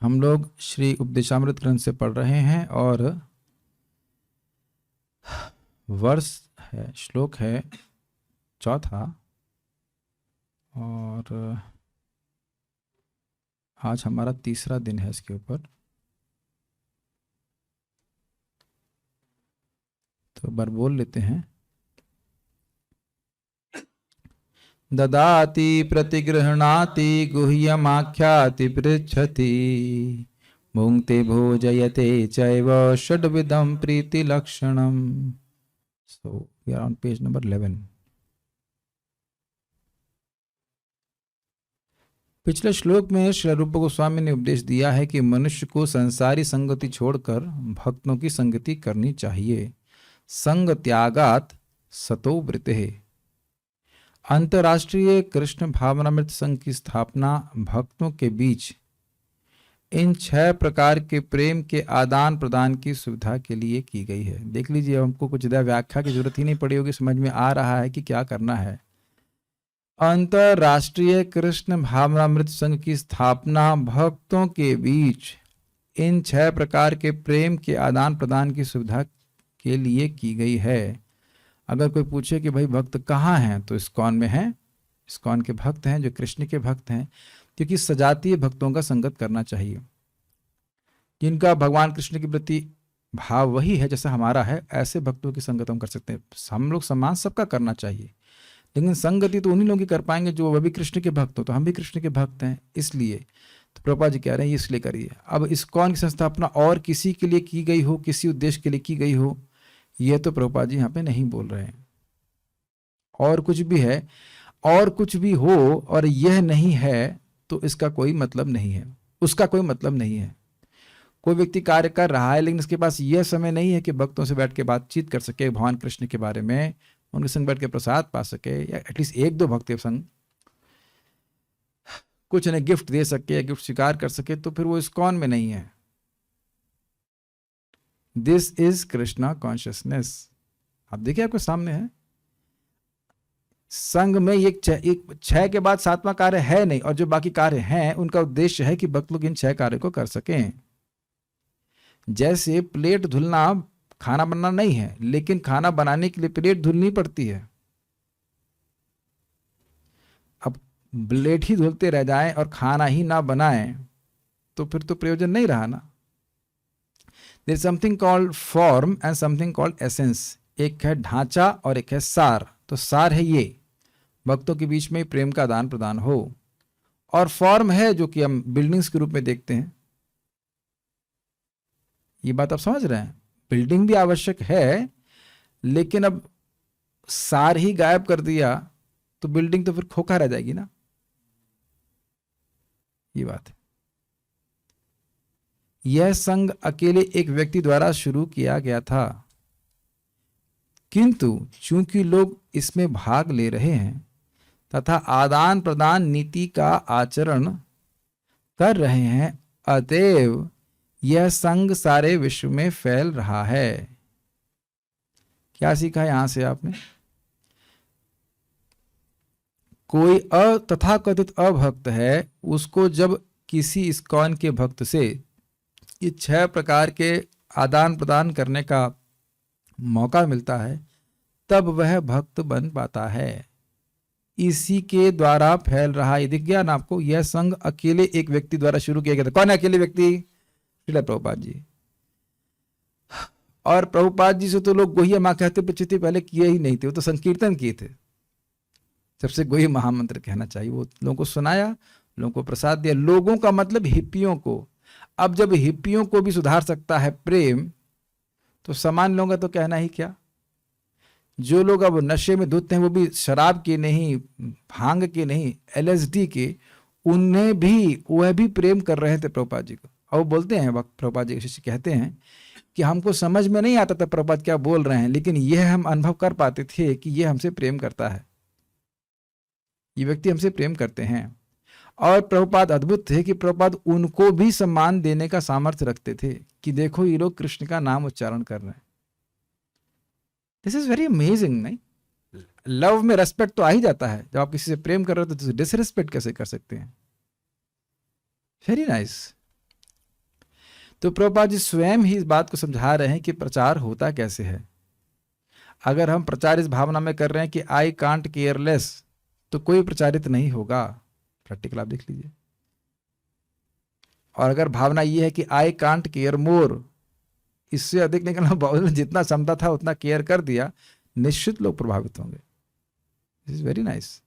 हम लोग श्री उपदेशामृत ग्रंथ से पढ़ रहे हैं और वर्ष है, श्लोक है चौथा, और आज हमारा तीसरा दिन है इसके ऊपर। तो एक बार बोल लेते हैं। ददाति प्रतिगृह्णाति गुह्यमाख्याति पृच्छति भुंक्ते भोजयते चैव षड्विधं प्रीतिलक्षणम्। So we are on page number 11. पिछले श्लोक में श्री रूप गोस्वामी ने उपदेश दिया है कि मनुष्य को संसारी संगति छोड़कर भक्तों की संगति करनी चाहिए। संग त्यागात सतो वृत्तिः। अंतर्राष्ट्रीय कृष्ण भावनामृत संघ की स्थापना भक्तों के बीच इन 6 प्रकार के प्रेम के आदान प्रदान की सुविधा के लिए की गई है। देख लीजिए, हमको कुछ ज़्यादा व्याख्या की जरूरत ही नहीं पड़ी होगी, समझ में आ रहा है कि क्या करना है। अंतर्राष्ट्रीय कृष्ण भावनामृत संघ की स्थापना भक्तों के बीच इन 6 प्रकार के प्रेम के आदान प्रदान की सुविधा के लिए की गई है। अगर कोई पूछे कि भाई भक्त कहाँ हैं, तो इस्कॉन में हैं। इस्कॉन के भक्त हैं जो कृष्ण के भक्त हैं, क्योंकि सजातीय भक्तों का संगत करना चाहिए, जिनका भगवान कृष्ण के प्रति भाव वही है जैसा हमारा है। ऐसे भक्तों की संगत हम कर सकते हैं। हम लोग सम्मान सबका करना चाहिए, लेकिन संगति तो उन्हीं लोगों की कर पाएंगे जो वह भी कृष्ण के भक्त हो। तो हम भी कृष्ण के भक्त हैं, इसलिए तो प्रभुपाद जी कह रहे हैं इसलिए करिए। अब इस्कॉन की संस्थापना और किसी के लिए की गई हो, किसी उद्देश्य के लिए की गई हो, यह तो प्रभुपाद जी यहाँ पे नहीं बोल रहे हैं। और कुछ भी है और कुछ भी हो और यह नहीं है तो इसका कोई मतलब नहीं है, उसका कोई मतलब नहीं है। कोई व्यक्ति कार्य कर रहा है लेकिन उसके पास यह समय नहीं है कि भक्तों से बैठ के बातचीत कर सके भगवान कृष्ण के बारे में, उनके संग बैठ के प्रसाद पा सके, या एटलीस्ट 1-2 भक्त के संग कुछ ने गिफ्ट दे सके, गिफ्ट स्वीकार कर सके, तो फिर वो इस्कॉन में नहीं है। This is Krishna consciousness. आप देखिए आपके सामने है। संघ में एक 6 के बाद 7वां कार्य है नहीं, और जो बाकी कार्य हैं उनका उद्देश्य है कि भक्त लोग इन 6 कार्य को कर सकें। जैसे प्लेट धुलना खाना बनाना नहीं है, लेकिन खाना बनाने के लिए प्लेट धुलनी पड़ती है। अब प्लेट ही धुलते रह जाएं और खाना ही ना बनाएं तो फिर तो प्रयोजन नहीं रहा ना। There is something called form and something called essence. एक है ढांचा और एक है सार। तो सार है ये भक्तों के बीच में प्रेम का आदान प्रदान हो, और फॉर्म है जो कि हम बिल्डिंग्स के रूप में देखते हैं। ये बात आप समझ रहे हैं। बिल्डिंग भी आवश्यक है, लेकिन अब सार ही गायब कर दिया तो बिल्डिंग तो फिर खोखा रह जाएगी ना। ये बात है। यह संघ अकेले एक व्यक्ति द्वारा शुरू किया गया था, किंतु चूंकि लोग इसमें भाग ले रहे हैं तथा आदान प्रदान नीति का आचरण कर रहे हैं, अतएव यह संघ सारे विश्व में फैल रहा है। क्या सीखा यहां से आपने? कोई तथाकथित अभक्त है, उसको जब किसी इस्कॉन के भक्त से ये 6 प्रकार के आदान प्रदान करने का मौका मिलता है, तब वह भक्त बन पाता है। इसी के द्वारा फैल रहा है। दिख गया ना आपको? यह संघ अकेले एक व्यक्ति द्वारा शुरू किया गया था। कौन है अकेले व्यक्ति? श्रील प्रभुपाद जी। और प्रभुपाद जी से तो लोग गोहिया माँ कहते पृच्छति पहले किए ही नहीं थे, वो तो संकीर्तन किए थे। सबसे गोही महामंत्र कहना चाहिए। वो लोगों को सुनाया, लोगों को प्रसाद दिया। लोगों का मतलब हिप्पियों को। अब जब हिप्पियों को भी सुधार सकता है प्रेम, तो सामान्य लोगों का तो कहना ही क्या। जो लोग अब नशे में धुत हैं, वो भी शराब के नहीं, भांग के नहीं, LSD के, उन्हें भी वह भी प्रेम कर रहे थे प्रभुपाद जी को। और वो बोलते हैं, वक्त प्रभुपाद जी के शिष्य कहते हैं कि हमको समझ में नहीं आता था प्रभुपाद क्या बोल रहे हैं, लेकिन यह हम अनुभव कर पाते थे कि यह हमसे प्रेम करता है, ये व्यक्ति हमसे प्रेम करते हैं। और प्रभुपाद अद्भुत थे कि प्रभुपाद उनको भी सम्मान देने का सामर्थ्य रखते थे कि देखो ये लोग कृष्ण का नाम उच्चारण कर रहे हैं। This is very amazing. नहीं, लव में रेस्पेक्ट तो आ ही जाता है। जब आप किसी से प्रेम कर रहे हो तो डिसरिस्पेक्ट कैसे कर सकते हैं? Very nice. तो प्रभुपाद जी स्वयं ही इस बात को समझा रहे हैं कि प्रचार होता कैसे है। अगर हम प्रचार इस भावना में कर रहे हैं कि आई कांट केयरलेस, तो कोई प्रचारित नहीं होगा। प्रैक्टिकल आप देख लीजिए। और अगर भावना ये है कि आई कांट केयर मोर, इससे अधिक निकलना, जितना क्षमता था उतना केयर कर दिया, निश्चित लोग प्रभावित होंगे। This is very nice.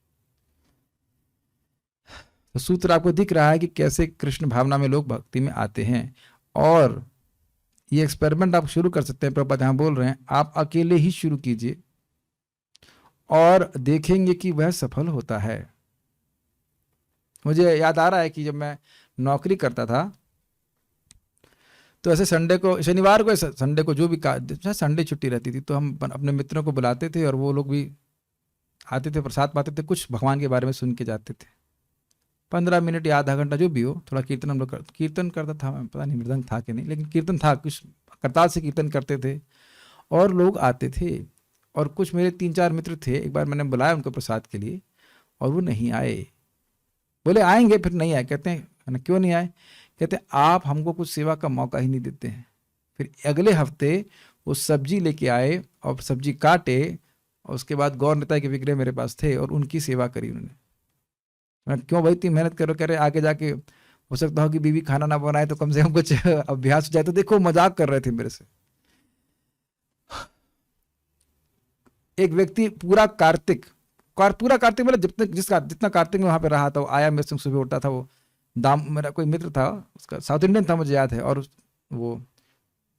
तो सूत्र आपको दिख रहा है कि कैसे कृष्ण भावना में लोग भक्ति में आते हैं। और ये एक्सपेरिमेंट आप शुरू कर सकते हैं। प्रभुपाद यहाँ बोल रहे हैं आप अकेले ही शुरू कीजिए और देखेंगे कि वह सफल होता है। मुझे याद आ रहा है कि जब मैं नौकरी करता था तो ऐसे संडे को, शनिवार को, संडे को जो भी संडे छुट्टी रहती थी, तो हम अपने मित्रों को बुलाते थे और वो लोग भी आते थे, प्रसाद पाते थे, कुछ भगवान के बारे में सुन के जाते थे। 15 मिनट या आधा घंटा जो भी हो, थोड़ा कीर्तन हम लोग कीर्तन करता था, पता नहीं मृदंग था कि नहीं, लेकिन कीर्तन था, कुछ करताल से कीर्तन करते थे और लोग आते थे। और कुछ मेरे 3-4 मित्र थे, एक बार मैंने बुलाया उनको प्रसाद के लिए और वो नहीं आए। बोले आएंगे, फिर नहीं आए। कहते हैं क्यों नहीं आए? कहते आप हमको कुछ सेवा का मौका ही नहीं देते हैं। फिर अगले हफ्ते वो सब्जी लेके आए और सब्जी काटे और उसके बाद गौर नेता के विग्रह मेरे पास थे और उनकी सेवा करी उन्होंने। मैं क्यों भाई इतनी मेहनत करो? कह रहे आगे जाके हो सकता हो कि बीवी खाना ना बनाए तो कम से कम कुछ अभ्यास हो जाए। तो देखो मजाक कर रहे थे मेरे से। एक व्यक्ति पूरा कार्तिक मतलब जितना कार्तिक में वहां पे रहा था, वो आया, मेरे संग सुबह उठता था। वो मेरा कोई मित्र था, उसका साउथ इंडियन था मुझे याद है, और वो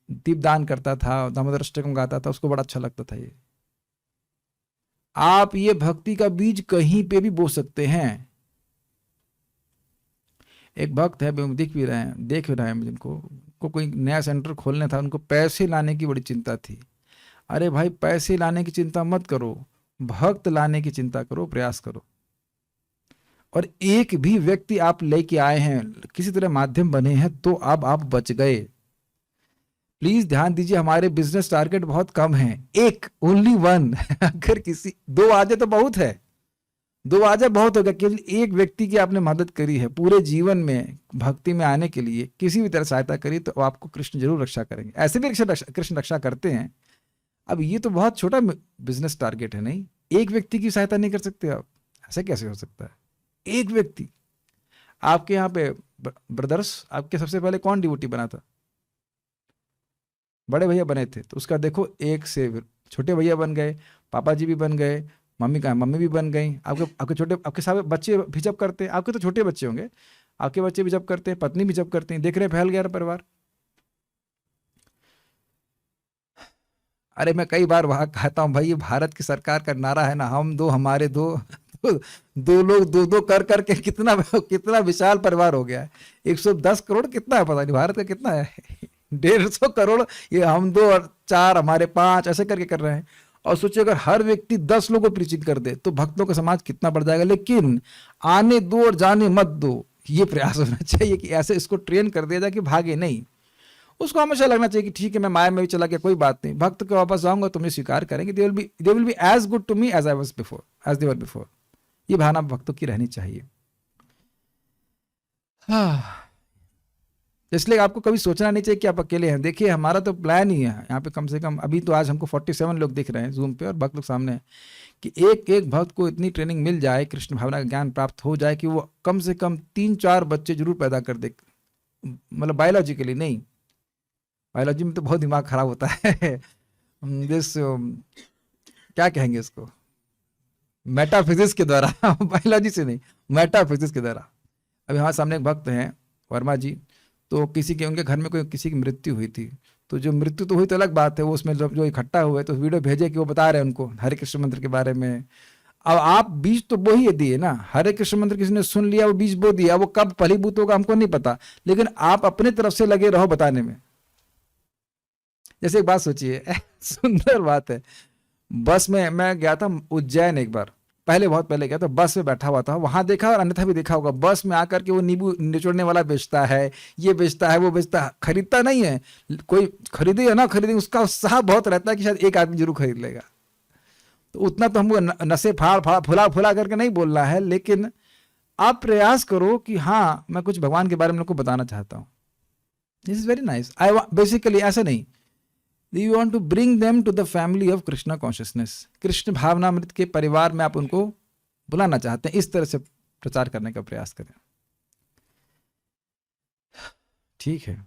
दीपदान करता था, दामोदर अष्टकम गाता था, उसको बड़ा अच्छा लगता था। ये आप ये भक्ति का बीज कहीं पे भी बो सकते हैं। एक भक्त है, देख भी रहे हैं जिनको कोई नया सेंटर खोलना था, उनको पैसे लाने की बड़ी चिंता थी। अरे भाई पैसे लाने की चिंता मत करो, भक्त लाने की चिंता करो, प्रयास करो। और एक भी व्यक्ति आप लेके आए हैं, किसी तरह माध्यम बने हैं, तो अब आप बच गए। प्लीज ध्यान दीजिए, हमारे बिजनेस टारगेट बहुत कम है, एक ओनली वन। अगर किसी 2 आ जाए तो बहुत है, 2 आ जाए बहुत होगा। केवल एक व्यक्ति की आपने मदद करी है पूरे जीवन में भक्ति में आने के लिए, किसी भी तरह सहायता करी, तो आपको कृष्ण जरूर रक्षा करेंगे। ऐसे भी कृष्ण रक्षा करते हैं। अब ये तो बहुत छोटा बिजनेस टारगेट है, नहीं, एक व्यक्ति की सहायता नहीं कर सकते आप? ऐसा कैसे हो सकता है? एक व्यक्ति। आपके यहाँ पे ब्रदर्स, आपके सबसे पहले कौन डिवोटी बना था? बड़े भैया बने थे। तो उसका देखो, एक से छोटे भैया बन गए, पापा जी भी बन गए, मम्मी भी बन गई। आपके सारे बच्चे भी जब करते हैं, आपके तो छोटे बच्चे होंगे, आपके बच्चे भी जब करते हैं, पत्नी भी जब करते हैं, देख रहे फैल गया परिवार। अरे मैं कई बार वहां कहता हूँ, भाई ये भारत की सरकार का नारा है ना, हम दो हमारे दो, दो लोग दो कर करके कितना विशाल परिवार हो गया है। 110 करोड़ कितना है पता नहीं, भारत का कितना है? 150 करोड़। ये हम 2 और 4 हमारे 5 ऐसे करके कर रहे हैं। और सोचिए अगर हर व्यक्ति 10 लोगों को प्रीचिंग कर दे तो भक्तों का समाज कितना बढ़ जाएगा। लेकिन आने दो और जाने मत दो, ये प्रयास होना चाहिए कि ऐसे इसको ट्रेन कर दिया जाए कि भागे नहीं। उसको हमेशा लगना चाहिए कि ठीक है, मैं माया में भी चला गया, कोई बात नहीं, भक्त के वापस जाऊंगा तो मुझे स्वीकार करेंगे। They will be as good to me as I was before, as they were before. ये भावना भक्तों की रहनी चाहिए। इसलिए आपको कभी सोचना नहीं चाहिए कि आप अकेले हैं। देखिए हमारा तो प्लान ही है यहाँ पे, कम से कम अभी तो आज हमको 47 लोग दिख रहे हैं जूम पे और भक्त लोग सामने हैं, कि एक एक भक्त को इतनी ट्रेनिंग मिल जाए, कृष्ण भावना का ज्ञान प्राप्त हो जाए कि वो कम से कम 3-4 बच्चे जरूर पैदा कर दे। मतलब बायोलॉजिकली नहीं, बायोलॉजी में तो बहुत दिमाग खराब होता है। दिस क्या कहेंगे इसको, मेटाफिजिक्स के द्वारा। बायोलॉजी से नहीं, मेटाफिजिक्स के द्वारा। अभी हमारे सामने एक भक्त हैं वर्मा जी, तो उनके घर में किसी की मृत्यु हुई थी। तो जो मृत्यु तो हुई तो अलग बात है, वो उसमें जो इकट्ठा हुए तो वीडियो भेजे कि वो बता रहे हैं उनको हरे कृष्ण मंत्र के बारे में। अब आप बीज तो बो ही दिए ना, हरे कृष्ण मंत्र किसी ने सुन लिया, वो बीज बो दिया, वो कब फलीभूत होगा हमको नहीं पता, लेकिन आप अपने तरफ से लगे रहो बताने में। जैसे एक बात सोचिए, सुंदर बात है, बस में मैं गया था उज्जैन एक बार, बहुत पहले गया था, बस में बैठा हुआ था, वहां देखा और अन्यथा भी देखा होगा, बस में आकर के वो नींबू निचोड़ने वाला बेचता है, ये बेचता है, वो बेचता है, खरीदता नहीं है कोई, खरीदे या ना खरीदे उसका उत्साह बहुत रहता है कि शायद एक आदमी जरूर खरीद लेगा। तो उतना तो हमको नशे फुला करके नहीं बोलना है, लेकिन आप प्रयास करो कि हाँ मैं कुछ भगवान के बारे में उनको बताना चाहता हूँ। This is very nice. I basically ऐसा नहीं, you want to bring them to the family of Krishna consciousness, Krishna भावनामृत के परिवार में आप उनको बुलाना चाहते हैं, इस तरह से प्रचार करने का प्रयास करें। ठीक है।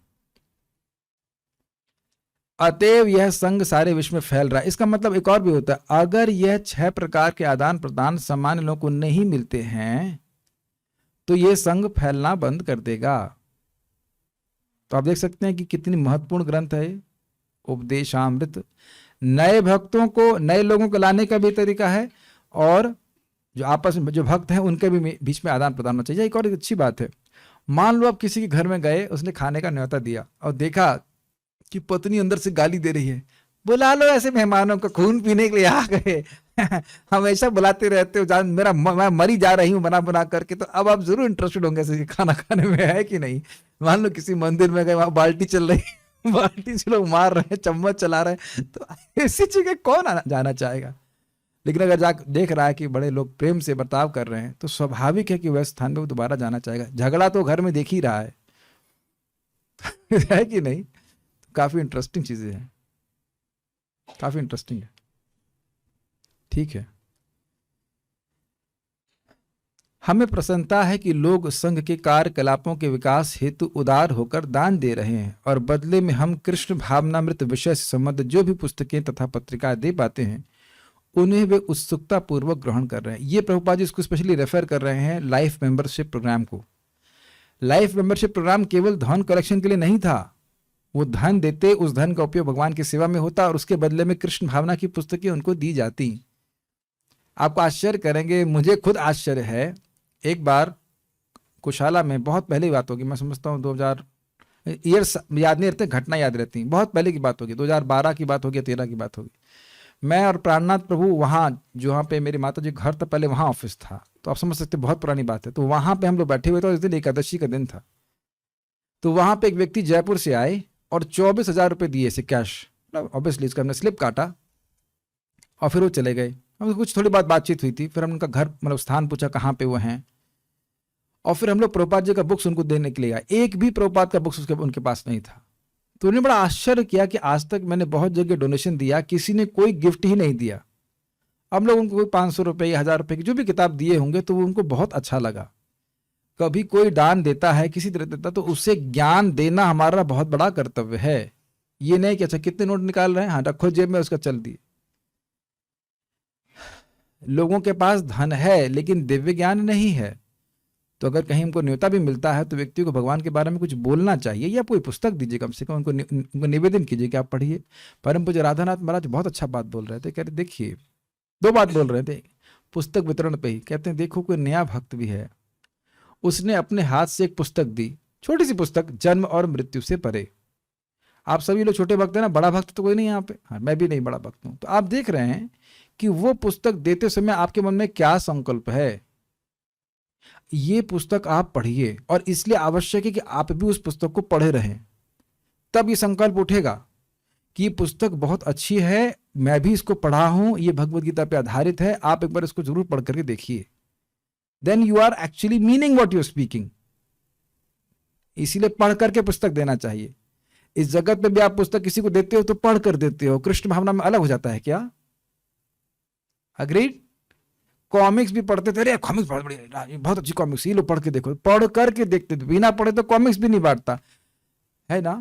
अतएव यह संघ सारे विश्व में फैल रहा है। इसका मतलब एक और भी होता है, अगर यह 6 प्रकार के आदान प्रदान सामान्य लोगों को नहीं मिलते हैं तो यह संघ फैलना बंद कर देगा। तो आप देख सकते हैं कि कितनी महत्वपूर्ण ग्रंथ है उपदेशामृत। नए भक्तों को, नए लोगों को लाने का भी तरीका है, और जो आपस में जो भक्त हैं उनके भी बीच में आदान प्रदान होना चाहिए। एक और एक अच्छी बात है, मान लो आप किसी के घर में गए, उसने खाने का न्योता दिया और देखा कि पत्नी अंदर से गाली दे रही है, बुला लो ऐसे मेहमानों को, खून पीने के लिए आ गए हमेशा बुलाते रहते हो, जान मेरा मैं मरी जा रही हूँ बना बना करके, तो अब आप जरूर इंटरेस्टेड होंगे ऐसे खाना खाने में, है कि नहीं। मान लो किसी मंदिर में गए, वहां बाल्टी चल रही बाल्टी से लोग मार रहे हैं, चम्मच चला रहे हैं, तो ऐसी जगह कौन जाना चाहेगा। लेकिन अगर जा देख रहा है कि बड़े लोग प्रेम से बर्ताव कर रहे हैं, तो स्वाभाविक है कि वह स्थान पे वो दोबारा जाना चाहेगा। झगड़ा तो घर में देख ही रहा है है कि नहीं। काफी इंटरेस्टिंग चीजें हैं, काफी इंटरेस्टिंग है। ठीक है। हमें प्रसन्नता है कि लोग संघ के कार्यकलापों के विकास हेतु उदार होकर दान दे रहे हैं, और बदले में हम कृष्ण भावनामृत विषय से संबंधित जो भी पुस्तकें तथा पत्रिकाएं दे पाते हैं उन्हें वे उत्सुकता पूर्वक ग्रहण कर रहे हैं। ये प्रभुपाद जी इसको स्पेशली रेफर कर रहे हैं लाइफ मेंबरशिप प्रोग्राम को। लाइफ मेंबरशिप प्रोग्राम केवल धन कलेक्शन के लिए नहीं था, वो धन देते, उस धन का उपयोग भगवान की सेवा में होता और उसके बदले में कृष्ण भावना की पुस्तकें उनको दी जाती। आपको आश्चर्य करेंगे, मुझे खुद आश्चर्य है। एक बार कुशाला में, बहुत पहले की बात होगी, मैं समझता हूँ 2000 ईयर्स याद नहीं रहते, घटना याद रहती, बहुत पहले की बात होगी, 2012 की बात होगी, 13 की बात होगी। मैं और प्राणनाथ प्रभु वहाँ, जहाँ पे मेरी माता जी घर था पहले, वहाँ ऑफिस था, तो आप समझ सकते बहुत पुरानी बात है। तो वहाँ पे हम लोग बैठे हुए थे, उस दिन एकादशी का दिन था। तो वहाँ पे एक व्यक्ति जयपुर से आए और 24,000 रुपये दिए से कैश, ऑब्वियसली इसका हमने स्लिप काटा और फिर वो चले गए। हम कुछ थोड़ी बातचीत हुई थी, फिर हम उनका घर मतलब स्थान पूछा कहाँ पे वो हैं, और फिर हम लोग प्रभुपाद जी का बुक्स उनको देने के लिए आए। एक भी प्रभुपाद का बुक्स उनके पास नहीं था। तो उन्हें बड़ा आश्चर्य किया कि आज तक मैंने बहुत जगह डोनेशन दिया, किसी ने कोई गिफ्ट ही नहीं दिया। हम लोग उनको कोई 500 रुपये या 1000 रुपये की जो भी किताब दिए होंगे, तो वो उनको बहुत अच्छा लगा। कभी कोई दान देता है, किसी तरह देता, तो उसे ज्ञान देना हमारा बहुत बड़ा कर्तव्य है। ये नहीं कि अच्छा कितने नोट निकाल रहे हैं, हाँ रखो जेब में, उसका चल दिए। लोगों के पास धन है लेकिन दिव्य ज्ञान नहीं है, तो अगर कहीं हमको न्योता भी मिलता है तो व्यक्ति को भगवान के बारे में कुछ बोलना चाहिए, या कोई पुस्तक दीजिए, कम से कम उनको निवेदन कीजिए कि आप पढ़िए। परम पूज्य राधानाथ महाराज बहुत अच्छा बात बोल रहे थे, कह रहे देखिए, 2 बात बोल रहे थे पुस्तक वितरण पे ही। कहते हैं देखो कोई नया भक्त भी है, उसने अपने हाथ से एक पुस्तक दी, छोटी सी पुस्तक, जन्म और मृत्यु से परे। आप सभी लोग छोटे भक्त हैं ना, बड़ा भक्त तो कोई नहीं यहाँ पे, हाँ मैं भी नहीं बड़ा भक्त हूँ। तो आप देख रहे हैं कि वो पुस्तक देते समय आपके मन में क्या संकल्प है। ये पुस्तक आप पढ़िए, और इसलिए आवश्यक है कि आप भी उस पुस्तक को पढ़े रहें, तब ये संकल्प उठेगा कि ये पुस्तक बहुत अच्छी है, मैं भी इसको पढ़ा हूं, ये भगवद गीता पे आधारित है, आप एक बार इसको जरूर पढ़ करके देखिए। Then you are actually meaning what you are speaking. इसीलिए पढ़ करके पुस्तक देना चाहिए। इस जगत में भी आप पुस्तक किसी को देते हो तो पढ़ कर देते हो, कृष्ण भावना में अलग हो जाता है क्या? अग्रीड? कॉमिक्स भी पढ़ते थे, अरे कॉमिक्स बहुत बढ़िया, बहुत अच्छी कॉमिक्स, ये लो पढ़ के देखो, पढ़ करके देखते थे, बिना पढ़े तो कॉमिक्स भी नहीं बांटता है ना।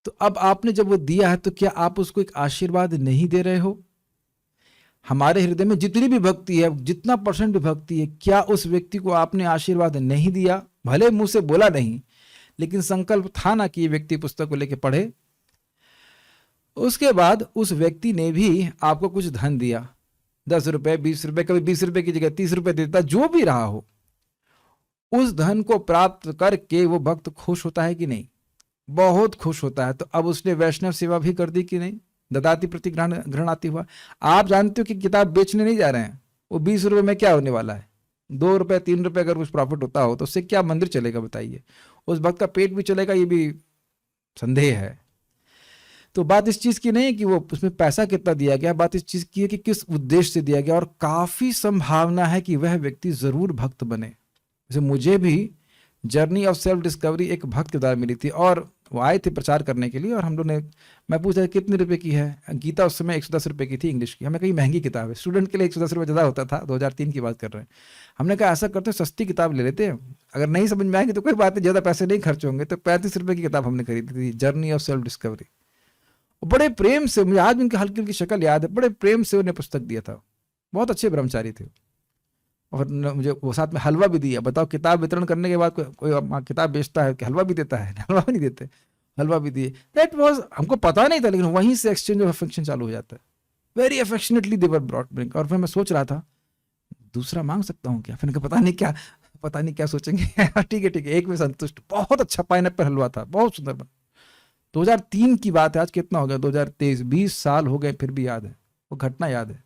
तो अब आपने जब वो दिया है, तो क्या आप उसको एक आशीर्वाद नहीं दे रहे हो? हमारे हृदय में जितनी भी भक्ति है, जितना % भी भक्ति है, क्या उस व्यक्ति को आपने आशीर्वाद नहीं दिया? भले मुंह से बोला नहीं, लेकिन संकल्प था ना कि ये व्यक्ति पुस्तक को लेके पढ़े। उसके बाद उस व्यक्ति ने भी आपको कुछ धन दिया, 10 रुपए, 20 रुपए, कभी 20 रुपए की जगह 30 रुपए देता, जो भी रहा हो। उस धन को प्राप्त करके वो भक्त खुश होता है कि नहीं? बहुत खुश होता है। तो अब उसने वैष्णव सेवा भी कर दी कि नहीं? ददाती प्रति घृणाति हुआ। आप जानते हो कि किताब बेचने नहीं जा रहे हैं, वो 20 रुपए में क्या होने वाला है? 2 रुपए 3 रुपए अगर कुछ प्रॉफिट होता हो तो उससे क्या मंदिर चलेगा बताइए? उस भक्त का पेट भी चलेगा, ये भी संदेह है। तो बात इस चीज की नहीं है कि वो उसमें पैसा कितना दिया गया, बात इस चीज की है कि किस उद्देश्य से दिया गया। और काफी संभावना है कि वह व्यक्ति जरूर भक्त बने। जैसे मुझे भी जर्नी ऑफ सेल्फ डिस्कवरी एक भक्त के द्वारा मिली थी, और वो आए थे प्रचार करने के लिए, और हम लोग ने, मैं पूछा कितने रुपए की है गीता, उस समय 110 रुपये की थी इंग्लिश की। हमें कही महंगी किताब है, स्टूडेंट के लिए 110 रुपये ज़्यादा होता था, 2003 की बात कर रहे हैं। हमने कहा ऐसा करते हैं सस्ती किताब ले लेते हैं, अगर नहीं समझ में आएगी तो कोई बात नहीं, ज़्यादा पैसे नहीं खर्च होंगे। तो 35 रुपये की किताब हमने खरीदी थी, जर्नी ऑफ सेल्फ डिस्कवरी। बड़े प्रेम से, मुझे आज भी उनकी हल्की हल्की शक्ल याद है, बड़े प्रेम से उन्हें पुस्तक दिया था, बहुत अच्छे ब्रह्मचारी थे। और मुझे वो साथ में हलवा भी दिया। बताओ, किताब वितरण करने के बाद कोई किताब बेचता है कि हलवा भी देता है? हलवा भी नहीं देते, हलवा भी दिए। दैट वाज, हमको पता नहीं था, लेकिन वहीं से एक्सचेंज ऑफ अफेक्शन चालू हो जाता है। Very affectionately they were brought brink. और फिर मैं सोच रहा था दूसरा मांग सकता हूँ क्या? फिर पता नहीं क्या सोचेंगे। ठीक है ठीक है, एक में संतुष्ट। बहुत अच्छा पाइनएप्पल हलवा था, बहुत सुंदर बना। 2003 की बात है, आज कितना हो गया 2023, 20 साल हो गए, फिर भी याद है वो घटना, याद है।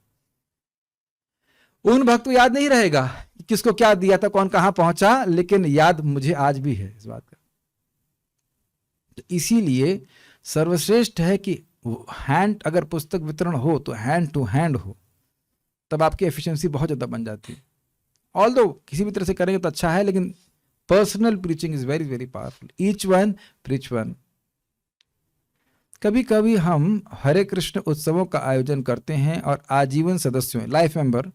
उन भक्त को याद नहीं रहेगा किसको क्या दिया था, कौन कहां पहुंचा, लेकिन याद मुझे आज भी है इस बात का। तो इसीलिए सर्वश्रेष्ठ है कि हैंड, अगर पुस्तक वितरण हो तो हैंड टू हैंड हो, तब आपकी एफिशिएंसी बहुत ज़्यादा बन जाती है। ऑल्दो किसी भी तरह से करेंगे तो अच्छा है, लेकिन personal preaching is very very powerful. Each one preach one. कभी कभी हम हरे कृष्ण उत्सवों का आयोजन करते हैं और आजीवन सदस्यों, लाइफ मेंबर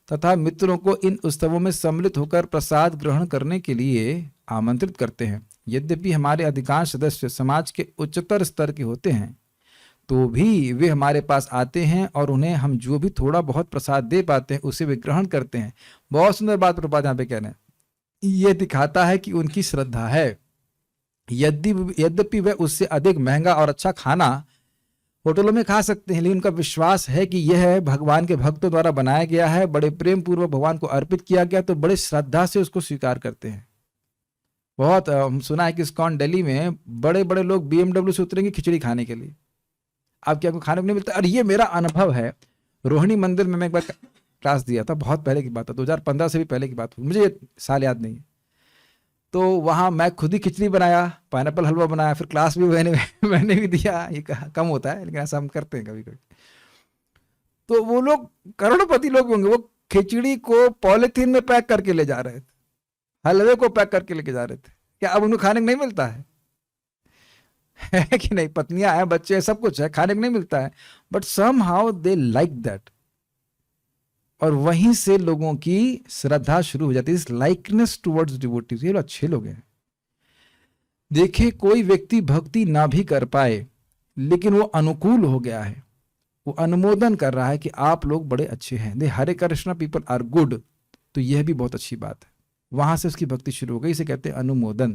तथा मित्रों को इन उत्सवों में सम्मिलित होकर प्रसाद ग्रहण करने के लिए आमंत्रित करते हैं। यद्यपि हमारे अधिकांश सदस्य समाज के उच्चतर स्तर के होते हैं, तो भी वे हमारे पास आते हैं और उन्हें हम जो भी थोड़ा बहुत प्रसाद दे पाते हैं उसे वे ग्रहण करते हैं। बहुत सुंदर बात प्रभुपाद यहाँ पे कह रहे हैं। ये दिखाता है कि उनकी श्रद्धा है। यद्यपि वे उससे अधिक महंगा और अच्छा खाना होटलों में खा सकते हैं, लेकिन उनका विश्वास है कि यह भगवान के भक्तों द्वारा बनाया गया है, बड़े प्रेम पूर्वक भगवान को अर्पित किया गया, तो बड़े श्रद्धा से उसको स्वीकार करते हैं। बहुत सुना है कि इस्कॉन दिल्ली में बड़े बड़े लोग BMW से उतरेंगे खिचड़ी खाने के लिए। अब क्या, आपको खाने को नहीं मिलता? और ये मेरा अनुभव है। रोहिणी मंदिर में मैं एक बार क्लास दिया था, बहुत पहले की बात है, 2015 से भी पहले की बात, मुझे ये साल याद नहीं है। तो वहाँ मैं खुद ही खिचड़ी बनाया, पाइनएप्पल हलवा बनाया, फिर क्लास भी मैंने भी दिया। ये कम होता है, लेकिन ऐसा हम करते हैं कभी कभी। तो वो लोग करोड़पति लोग होंगे, वो खिचड़ी को पॉलिथीन में पैक करके ले जा रहे थे, हलवे को पैक करके लेके जा रहे थे। क्या अब उनको खाने को नहीं मिलता है? है कि नहीं? पत्नियां हैं, बच्चे हैं, सब कुछ है, खाने को नहीं मिलता है, but somehow they like that. और वहीं से लोगों की श्रद्धा शुरू हो जाती है, लाइकनेस टुवर्ड्स डिवोटीज। ये लोग अच्छे लोग हैं। देखिए, कोई व्यक्ति भक्ति ना भी कर पाए, लेकिन वो अनुकूल हो गया है, वो अनुमोदन कर रहा है कि आप लोग बड़े अच्छे हैं, दे हरे कृष्णा पीपल आर गुड, तो यह भी बहुत अच्छी बात है। वहां से उसकी भक्ति शुरू हो गई, इसे कहते हैं अनुमोदन।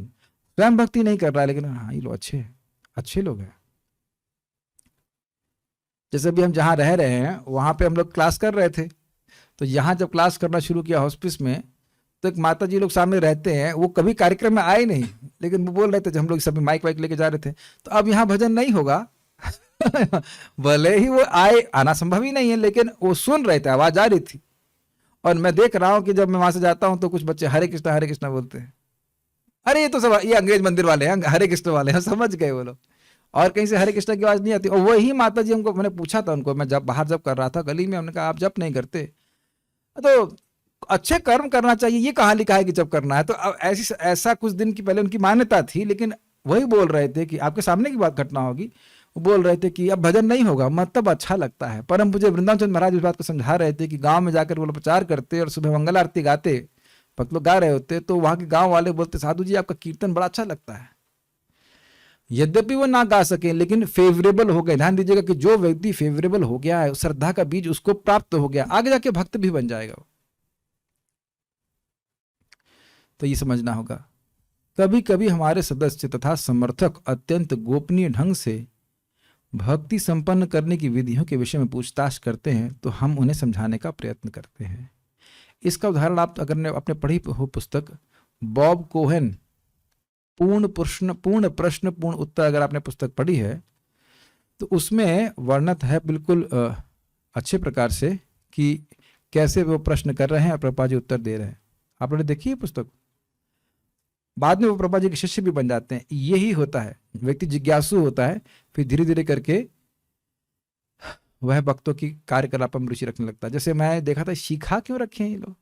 स्वयं भक्ति नहीं कर रहा है, लेकिन हाँ, ये लोग अच्छे हैं, अच्छे लोग हैं। जैसे अभी हम जहाँ रह रहे हैं, वहां पे हम लोग क्लास कर रहे थे, तो यहाँ जब क्लास करना शुरू किया हॉस्पिस में, तो एक माता जी लोग सामने रहते हैं, वो कभी कार्यक्रम में आए नहीं, लेकिन वो बोल रहे थे, जब हम लोग सभी माइक वाइक लेके जा रहे थे, तो अब यहाँ भजन नहीं होगा। भले ही वो आना संभव ही नहीं है, लेकिन वो सुन रहे थे, आवाज आ रही थी। और मैं देख रहा हूँ कि जब मैं वहां से जाता हूँ तो कुछ बच्चे हरे कृष्णा बोलते हैं। अरे ये तो सब ये अंग्रेज मंदिर वाले हैं, हरे कृष्ण वाले हैं, समझ गए वो लोग। और कहीं से हरे कृष्णा की आवाज नहीं आती। और वही माता जी हमको, मैंने पूछा था उनको, मैं जब बाहर जब कर रहा था गली में, हमने कहा आप जब नहीं करते तो अच्छे कर्म करना चाहिए, ये कहाँ लिखा है कि जब करना है? तो ऐसा कुछ दिन की पहले उनकी मान्यता थी, लेकिन वही बोल रहे थे कि आपके सामने की बात घटना होगी, वो बोल रहे थे कि अब भजन नहीं होगा, मतलब अच्छा लगता है। परम पूज्य वृंदावन चंद्र महाराज इस बात को समझा रहे थे कि गांव में जाकर वो लोग प्रचार करते और सुबह मंगल आरती गाते, भक्त लोग गा रहे होते, तो वहां के गांव वाले बोलते साधु जी आपका कीर्तन बड़ा अच्छा लगता है। यद्यपि वो ना गा सके, लेकिन फेवरेबल हो गए। ध्यान दीजिएगा कि जो व्यक्ति फेवरेबल हो गया है, श्रद्धा का बीज उसको प्राप्त हो गया, आगे जाके भक्त भी बन जाएगा। तो ये समझना होगा। कभी कभी हमारे सदस्य तथा समर्थक अत्यंत गोपनीय ढंग से भक्ति संपन्न करने की विधियों के विषय में पूछताछ करते हैं, तो हम उन्हें समझाने का प्रयत्न करते हैं। इसका उदाहरण आप अगर आपने पढ़ी हो पुस्तक बॉब कोहेन, पूर्ण प्रश्न पूर्ण उत्तर, अगर आपने पुस्तक पढ़ी है तो उसमें वर्णित है बिल्कुल अच्छे प्रकार से कि कैसे वो प्रश्न कर रहे हैं और प्रभुपाद जी उत्तर दे रहे हैं। आप लोगों ने देखी है पुस्तक? बाद में वो प्रभुपाद जी के शिष्य भी बन जाते हैं। यही होता है, व्यक्ति जिज्ञासु होता है, फिर धीरे धीरे करके वह भक्तों की कार्यकलाप में रुचि रखने लगता है। जैसे मैं देखा था, सीखा क्यों रखे हैं ये लोग?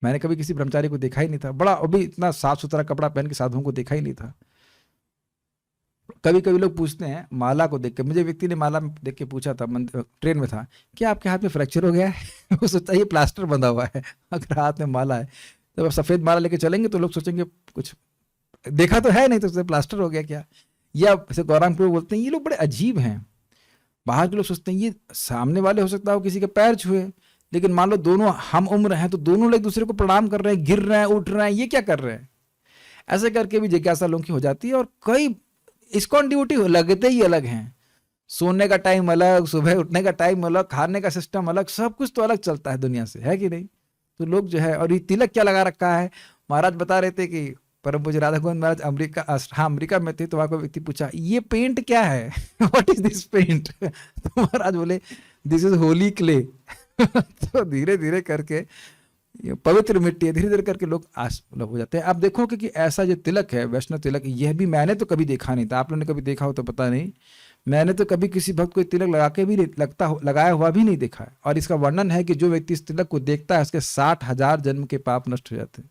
मैंने कभी किसी ब्रह्मचारी को देखा ही नहीं था, बड़ा अभी इतना साफ सुथरा कपड़ा पहन के साधुओं को देखा ही नहीं था। कभी कभी लोग पूछते हैं माला को देख के, मुझे व्यक्ति ने माला में देख के पूछा था, ट्रेन में था, क्या आपके हाथ में फ्रैक्चर हो गया है? वो सोचा ये प्लास्टर बंधा हुआ है, अगर हाथ में माला है तो अब सफेद माला लेके चलेंगे तो लोग सोचेंगे कुछ देखा तो है नहीं, तो उससे प्लास्टर हो गया क्या? या जैसे गौरांगपुर बोलते हैं, ये लोग बड़े अजीब हैं। बाहर के लोग सोचते हैं ये सामने वाले हो सकता हो किसी के पैर छुए, लेकिन मान लो दोनों हम उम्र हैं तो दोनों लोग एक दूसरे को प्रणाम कर रहे हैं, गिर रहे हैं, उठ रहे हैं, ये क्या कर रहे हैं? ऐसे करके भी जिज्ञासा लोगों की हो जाती है। और कई इस्कॉन ड्यूटी लगते ही अलग हैं, सोने का टाइम अलग, सुबह उठने का टाइम अलग, खाने का सिस्टम अलग, सब कुछ तो अलग चलता है दुनिया से, है कि नहीं? तो लोग जो है, और ये तिलक क्या लगा रखा है, महाराज बता रहे थे कि परम पूज्य राधा गोविंद महाराज अमेरिका में थे, तो वहां को व्यक्ति पूछा ये पेंट क्या है? What is this paint? तो महाराज बोले दिस इज होली क्ले। तो धीरे धीरे करके ये पवित्र मिट्टी है, धीरे धीरे करके लोग मतलब हो जाते हैं। आप देखो कि ऐसा जो तिलक है, वैष्णव तिलक, यह भी मैंने तो कभी देखा नहीं था, आप लोगों ने कभी देखा हो तो पता नहीं, मैंने तो कभी किसी भक्त को तिलक लगा के भी लगाया हुआ भी नहीं देखा है। और इसका वर्णन है कि जो व्यक्ति इस तिलक को देखता है उसके 60,000 जन्म के पाप नष्ट हो जाते हैं।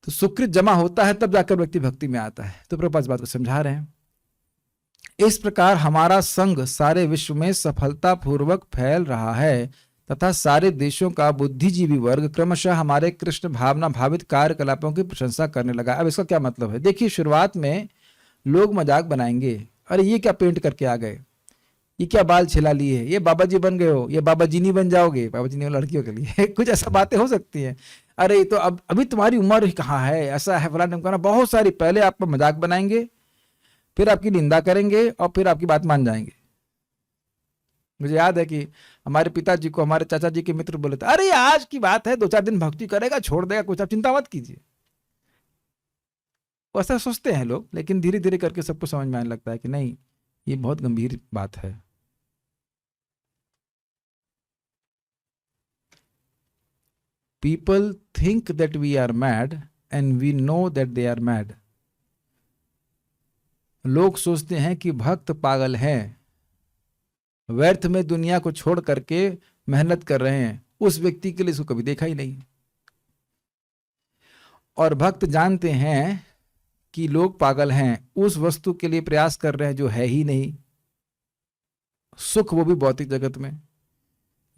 तो सुकृत जमा होता है तब जाकर व्यक्ति भक्ति में आता है। तो प्रभुपाद इस बात को समझा रहे हैं। इस प्रकार हमारा संघ सारे विश्व में सफलतापूर्वक फैल रहा है तथा सारे देशों का बुद्धिजीवी वर्ग क्रमशः हमारे कृष्ण भावना भावित कार्यकलापों की प्रशंसा करने लगा। अब इसका क्या मतलब है? देखिए, शुरुआत में लोग मजाक बनाएंगे, अरे ये क्या पेंट करके आ गए, ये क्या बाल छिला लिए, ये बाबा जी बन गए हो, ये बाबा जी नहीं बन जाओगे। बाबा जी नहीं लड़कियों के लिए कुछ ऐसा बातें हो सकती हैं। अरे ये तो अब अभी तुम्हारी उम्र ही कहाँ है, ऐसा है फलाना ढिमकाना, बहुत सारी। पहले आप पर मजाक बनाएंगे, फिर आपकी निंदा करेंगे और फिर आपकी बात मान जाएंगे। मुझे याद है कि हमारे पिताजी को हमारे चाचा जी के मित्र बोले थे, अरे आज की बात है, 2-4 दिन भक्ति करेगा, छोड़ देगा कुछ, आप चिंता मत कीजिए। ऐसा सोचते हैं लोग, लेकिन धीरे धीरे करके सबको समझ में आने लगता है कि नहीं, ये बहुत गंभीर बात है। People think that we are mad and we know that they are mad. लोग सोचते हैं कि भक्त पागल हैं, व्यर्थ में दुनिया को छोड़ करके मेहनत कर रहे हैं, उस व्यक्ति के लिए इसको कभी देखा ही नहीं। और भक्त जानते हैं कि लोग पागल हैं, उस वस्तु के लिए प्रयास कर रहे हैं जो है ही नहीं, सुख, वो भी भौतिक जगत में।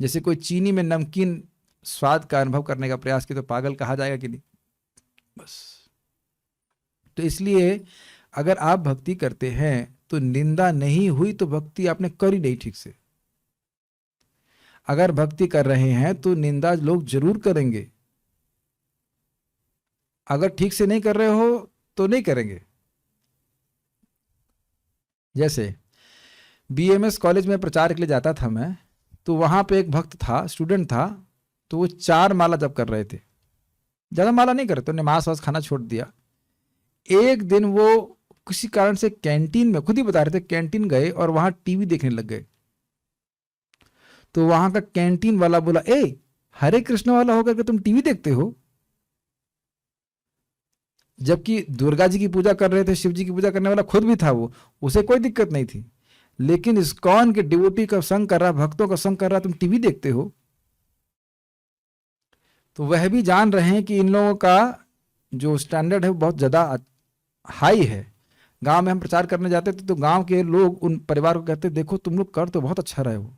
जैसे कोई चीनी में नमकीन स्वाद का अनुभव करने का प्रयास किया तो पागल कहा जाएगा कि नहीं? बस। तो इसलिए अगर आप भक्ति करते हैं तो निंदा नहीं हुई तो भक्ति आपने करी नहीं ठीक से। अगर भक्ति कर रहे हैं तो निंदा लोग जरूर करेंगे, अगर ठीक से नहीं कर रहे हो तो नहीं करेंगे। जैसे बीएमएस कॉलेज में प्रचार के लिए जाता था मैं, तो वहां पे एक भक्त था, स्टूडेंट था, तो वो 4 माला जप कर रहे थे, ज्यादा माला नहीं कर रहे थे, उन्हें मांस वास खाना छोड़ दिया। एक दिन वो किसी कारण से कैंटीन में, खुद ही बता रहे थे, कैंटीन गए और वहां टीवी देखने लग गए। तो वहां का कैंटीन वाला बोला, ए हरे कृष्ण वाला होकर के तुम टीवी देखते हो? जबकि दुर्गा जी की पूजा कर रहे थे, शिव जी की पूजा करने वाला खुद भी था वो, उसे कोई दिक्कत नहीं थी। लेकिन इस्कॉन के डिवोटी का संग कर रहा, भक्तों का संग कर रहा, तुम टीवी देखते हो? तो वह भी जान रहे हैं कि इन लोगों का जो स्टैंडर्ड है वो बहुत ज्यादा हाई है। गांव में हम प्रचार करने जाते थे तो गांव के लोग उन परिवार को कहते, देखो तुम लोग कर तो बहुत अच्छा रहे हो,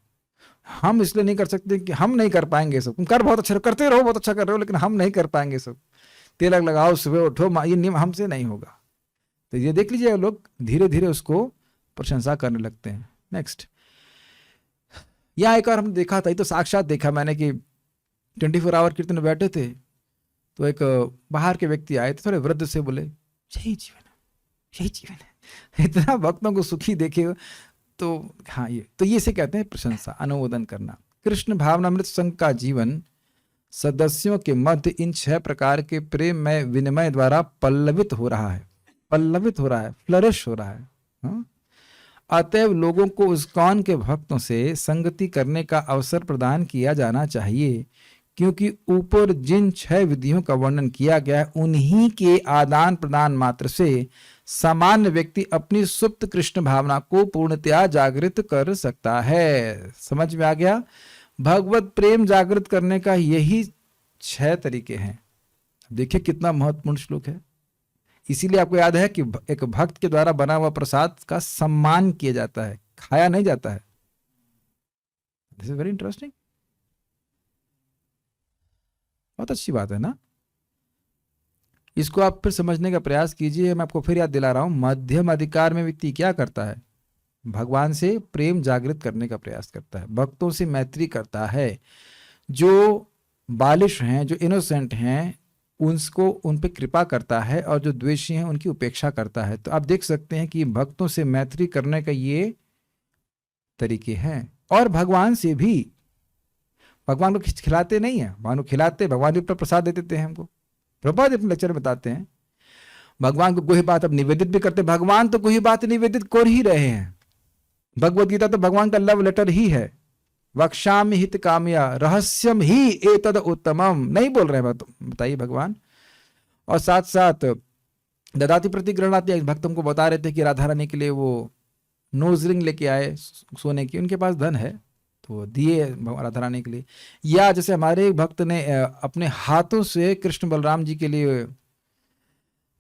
हम इसलिए नहीं कर सकते कि हम नहीं कर पाएंगे सब, तुम कर बहुत अच्छा, करते रहो, बहुत अच्छा कर रहे हो, लेकिन हम नहीं कर पाएंगे सब, तिलक लगाओ, सुबह उठो, ये नियम हमसे नहीं होगा। तो ये देख लीजिए, लोग धीरे धीरे उसको प्रशंसा करने लगते हैं। नेक्स्ट, यहाँ एक बार हमने देखा था, ये तो साक्षात देखा मैंने कि 24 आवर कीर्तन में बैठे थे, तो एक बाहर के व्यक्ति आए थे, थोड़े वृद्ध से, बोले यही जीवन है, यही जीवन है, इतना भक्तों को सुखी देखे। तो हाँ, ये से कहते हैं प्रशंसा, अनुमोदन करना। कृष्ण भावनामृत संघ का जीवन सदस्यों के मध्य इन 6 प्रकार के प्रेम में विनिमय द्वारा पल्लवित हो रहा है, फ्लरिश हो रहा है। अतएव लोगों को इस्कॉन के भक्तों से संगति करने का अवसर प्रदान किया जाना चाहिए, क्योंकि ऊपर जिन 6 विधियों का वर्णन किया गया है, उन्हीं के आदान प्रदान मात्र से सामान्य व्यक्ति अपनी सुप्त कृष्ण भावना को पूर्णतया जागृत कर सकता है। समझ में आ गया? भगवत प्रेम जागृत करने का यही 6 तरीके हैं। देखिए कितना महत्वपूर्ण श्लोक है। इसीलिए आपको याद है कि एक भक्त के द्वारा बना हुआ प्रसाद का सम्मान किया जाता है, खाया नहीं जाता है। This is very interesting. बहुत अच्छी बात है ना। इसको आप फिर समझने का प्रयास कीजिए। मैं आपको फिर याद दिला रहा हूं, मध्यम अधिकार में व्यक्ति क्या करता है? भगवान से प्रेम जागृत करने का प्रयास करता है, भक्तों से मैत्री करता है, जो बालिश हैं, जो इनोसेंट हैं, उनको उन पे कृपा करता है, और जो द्वेषी हैं उनकी उपेक्षा करता है। तो आप देख सकते हैं कि भक्तों से मैत्री करने का ये तरीके हैं। और भगवान से भी, भगवान को खिलाते नहीं है, भगवान को खिलाते, भगवान भी अपना प्रसाद दे देते हैं हमको। प्रभुपाद अपने लेक्चर में बताते हैं भगवान को कोई बात अब निवेदित भी करते। भगवान तो कोई बात निवेदित कर ही रहे हैं। भगवत गीता तो भगवान का लव लेटर ही है। वक्ष्यामि हित कामया रहस्यम ही एतद उत्तमम नहीं बोल रहे हैं, बताइए भगवान। और साथ साथ ददाति प्रतिगृह्णाति, भक्तों को बता रहे थे कि राधा रानी के लिए वो नोज रिंग लेके आए सोने की, उनके पास धन है तो दिए राधा रानी के लिए। या जैसे हमारे भक्त ने अपने हाथों से कृष्ण बलराम जी के लिए,